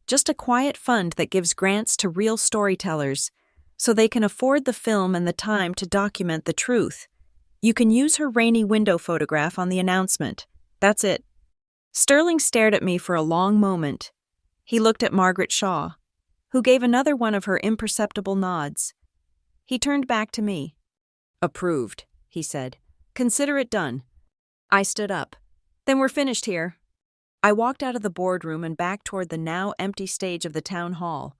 [SPEAKER 1] Just a quiet fund that gives grants to real storytellers, so they can afford the film and the time to document the truth. You can use her rainy window photograph on the announcement. That's it." Sterling stared at me for a long moment. He looked at Margaret Shaw, who gave another one of her imperceptible nods. He turned back to me. "Approved," he said. "Consider it done." I stood up. "Then we're finished here." I walked out of the boardroom and back toward the now empty stage of the town hall.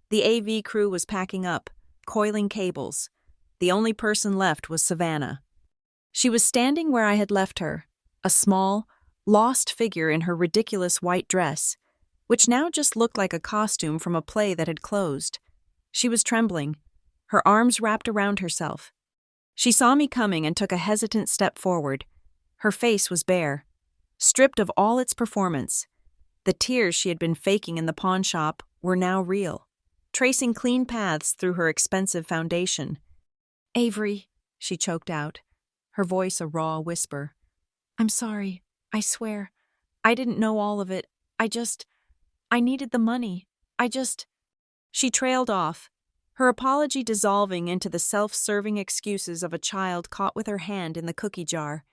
[SPEAKER 1] The AV crew was packing up, coiling cables. The only person left was Savannah. She was standing where I had left her, a small, lost figure in her ridiculous white dress, which now just looked like a costume from a play that had closed. She was trembling, her arms wrapped around herself. She saw me coming and took a hesitant step forward. Her face was bare, stripped of all its performance. The tears she had been faking in the pawn shop were now real, tracing clean paths through her expensive foundation. "Avery," she choked out, her voice a raw whisper. "I'm sorry, I swear. I didn't know all of it. I needed the money. She trailed off, her apology dissolving into the self-serving excuses of a child caught with her hand in the cookie jar.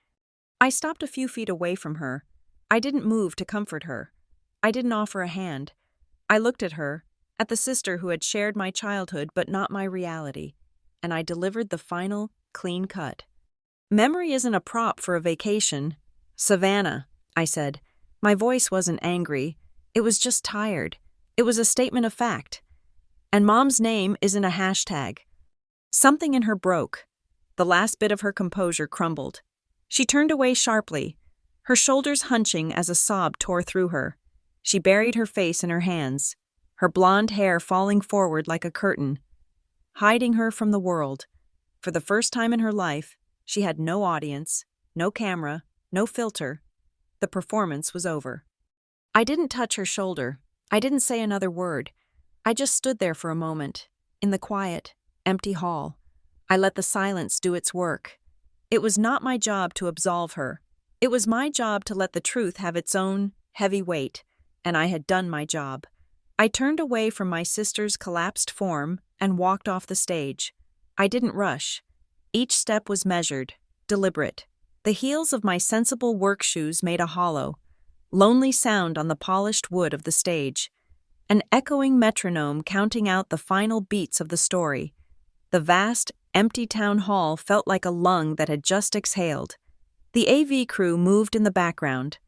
[SPEAKER 1] I stopped a few feet away from her. I didn't move to comfort her. I didn't offer a hand. I looked at her, at the sister who had shared my childhood but not my reality, and I delivered the final, clean cut. "Memory isn't a prop for a vacation. Savannah," I said. My voice wasn't angry. It was just tired. It was a statement of fact. "And Mom's name isn't a hashtag." Something in her broke. The last bit of her composure crumbled. She turned away sharply, her shoulders hunching as a sob tore through her. She buried her face in her hands, her blonde hair falling forward like a curtain, hiding her from the world. For the first time in her life, she had no audience, no camera, no filter. The performance was over. I didn't touch her shoulder. I didn't say another word. I just stood there for a moment, in the quiet, empty hall. I let the silence do its work. It was not my job to absolve her. It was my job to let the truth have its own heavy weight, and I had done my job. I turned away from my sister's collapsed form and walked off the stage. I didn't rush. Each step was measured, deliberate. The heels of my sensible work shoes made a hollow, lonely sound on the polished wood of the stage, an echoing metronome counting out the final beats of the story. The vast, empty town hall felt like a lung that had just exhaled. The AV crew moved in the background,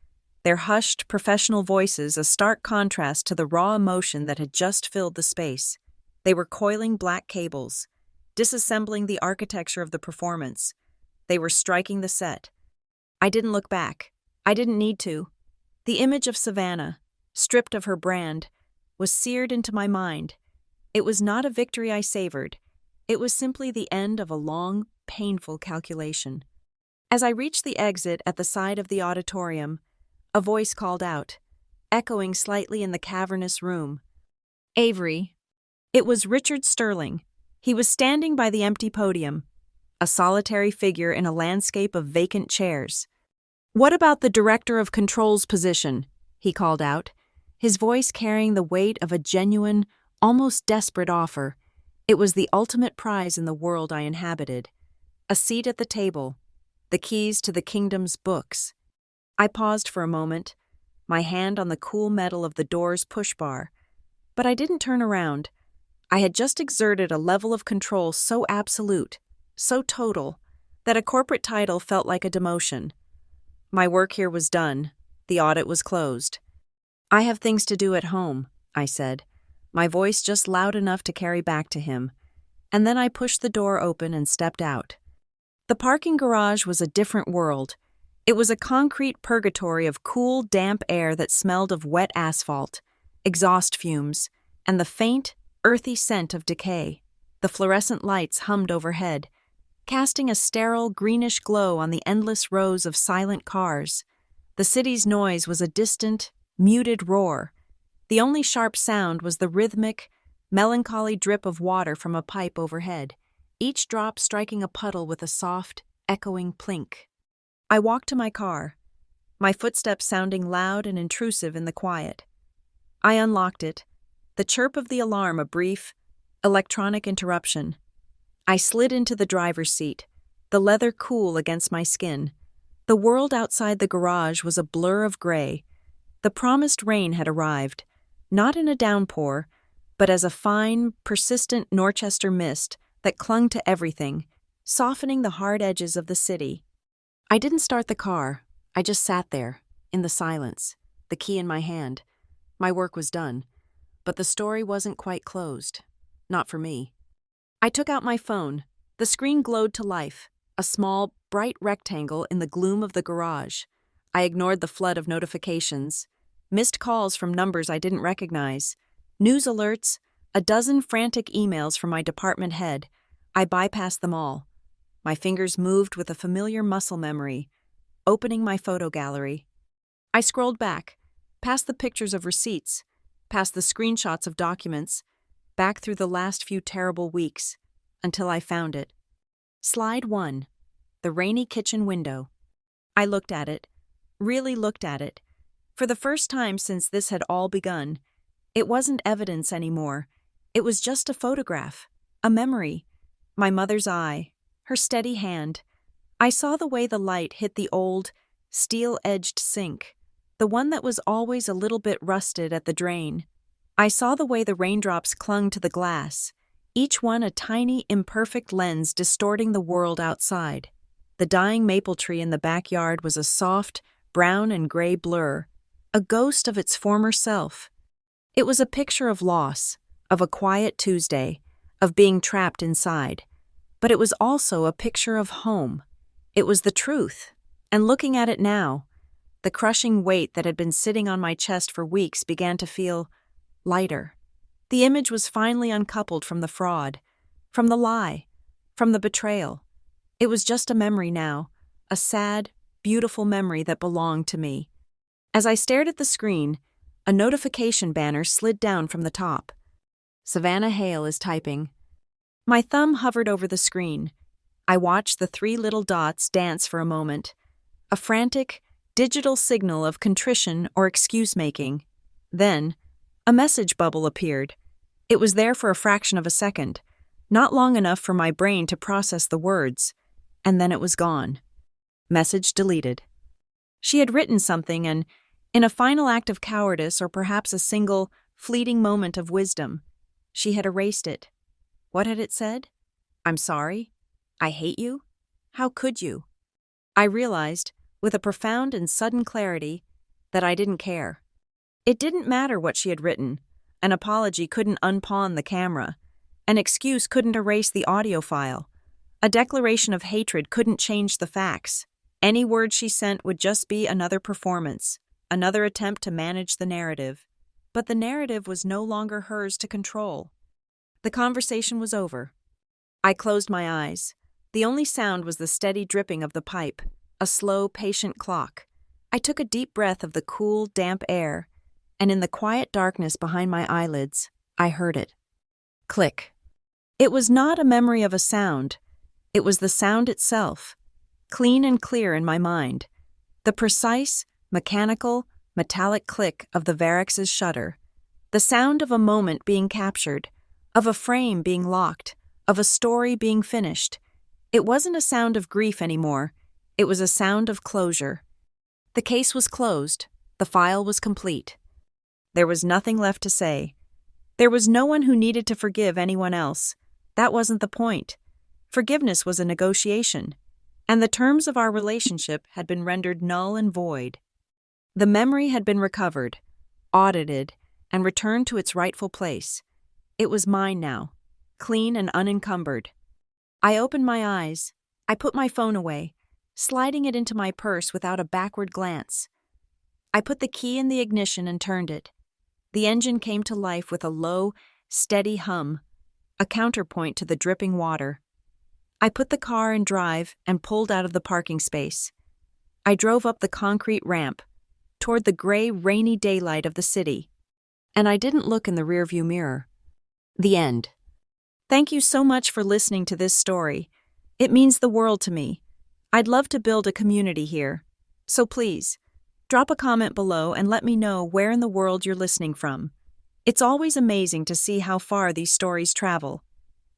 [SPEAKER 1] their hushed, professional voices a stark contrast to the raw emotion that had just filled the space. They were coiling black cables, disassembling the architecture of the performance. They were striking the set. I didn't look back. I didn't need to. The image of Savannah, stripped of her brand, was seared into my mind. It was not a victory I savored. It was simply the end of a long, painful calculation. As I reached the exit at the side of the auditorium, a voice called out, echoing slightly in the cavernous room. "Avery." It was Richard Sterling. He was standing by the empty podium, a solitary figure in a landscape of vacant chairs. "What about the director of controls position?" he called out, his voice carrying the weight of a genuine, almost desperate offer. It was the ultimate prize in the world I inhabited. A seat at the table, the keys to the kingdom's books. I paused for a moment, my hand on the cool metal of the door's push bar, but I didn't turn around. I had just exerted a level of control so absolute, so total, that a corporate title felt like a demotion. My work here was done. The audit was closed. "I have things to do at home," I said, my voice just loud enough to carry back to him, and then I pushed the door open and stepped out. The parking garage was a different world. It was a concrete purgatory of cool, damp air that smelled of wet asphalt, exhaust fumes, and the faint, earthy scent of decay. The fluorescent lights hummed overhead, casting a sterile, greenish glow on the endless rows of silent cars. The city's noise was a distant, muted roar. The only sharp sound was the rhythmic, melancholy drip of water from a pipe overhead, each drop striking a puddle with a soft, echoing plink. I walked to my car, my footsteps sounding loud and intrusive in the quiet. I unlocked it, the chirp of the alarm a brief, electronic interruption. I slid into the driver's seat, the leather cool against my skin. The world outside the garage was a blur of gray. The promised rain had arrived, not in a downpour, but as a fine, persistent Norchester mist that clung to everything, softening the hard edges of the city. I didn't start the car. I just sat there, in the silence, the key in my hand. My work was done, but the story wasn't quite closed. Not for me. I took out my phone. The screen glowed to life, a small, bright rectangle in the gloom of the garage. I ignored the flood of notifications, missed calls from numbers I didn't recognize, news alerts, a dozen frantic emails from my department head. I bypassed them all. My fingers moved with a familiar muscle memory, opening my photo gallery. I scrolled back, past the pictures of receipts, past the screenshots of documents, back through the last few terrible weeks, until I found it. Slide 1. The rainy kitchen window. I looked at it, really looked at it. For the first time since this had all begun, it wasn't evidence anymore. It was just a photograph, a memory. My mother's eye, her steady hand. I saw the way the light hit the old, steel-edged sink, the one that was always a little bit rusted at the drain. I saw the way the raindrops clung to the glass, each one a tiny, imperfect lens distorting the world outside. The dying maple tree in the backyard was a soft, brown and gray blur, a ghost of its former self. It was a picture of loss, of a quiet Tuesday, of being trapped inside. But it was also a picture of home. It was the truth. And looking at it now, the crushing weight that had been sitting on my chest for weeks began to feel lighter. The image was finally uncoupled from the fraud, from the lie, from the betrayal. It was just a memory now, a sad, beautiful memory that belonged to me. As I stared at the screen, a notification banner slid down from the top. Savannah Hale is typing. My thumb hovered over the screen. I watched the 3 little dots dance for a moment, a frantic, digital signal of contrition or excuse-making. Then, a message bubble appeared. It was there for a fraction of a second, not long enough for my brain to process the words, and then it was gone. Message deleted. She had written something, and, in a final act of cowardice or perhaps a single, fleeting moment of wisdom, she had erased it. What had it said? I'm sorry? I hate you? How could you? I realized, with a profound and sudden clarity, that I didn't care. It didn't matter what she had written. An apology couldn't unpawn the camera. An excuse couldn't erase the audio file. A declaration of hatred couldn't change the facts. Any word she sent would just be another performance, another attempt to manage the narrative. But the narrative was no longer hers to control. The conversation was over. I closed my eyes. The only sound was the steady dripping of the pipe, a slow, patient clock. I took a deep breath of the cool, damp air, and in the quiet darkness behind my eyelids, I heard it. Click. It was not a memory of a sound. It was the sound itself, clean and clear in my mind. The precise, mechanical, metallic click of the Varex's shutter. The sound of a moment being captured, of a frame being locked, of a story being finished. It wasn't a sound of grief anymore. It was a sound of closure. The case was closed. The file was complete. There was nothing left to say. There was no one who needed to forgive anyone else. That wasn't the point. Forgiveness was a negotiation, and the terms of our relationship had been rendered null and void. The memory had been recovered, audited, and returned to its rightful place. It was mine now, clean and unencumbered. I opened my eyes. I put my phone away, sliding it into my purse without a backward glance. I put the key in the ignition and turned it. The engine came to life with a low, steady hum, a counterpoint to the dripping water. I put the car in drive and pulled out of the parking space. I drove up the concrete ramp, toward the gray, rainy daylight of the city, and I didn't look in the rearview mirror. The end. Thank you so much for listening to this story. It means the world to me. I'd love to build a community here. So please, drop a comment below and let me know where in the world you're listening from. It's always amazing to see how far these stories travel.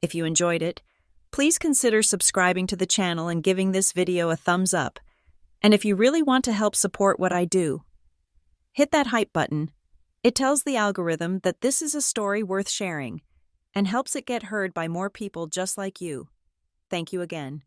[SPEAKER 1] If you enjoyed it, please consider subscribing to the channel and giving this video a thumbs up. And if you really want to help support what I do, hit that hype button. It tells the algorithm that this is a story worth sharing and helps it get heard by more people just like you. Thank you again.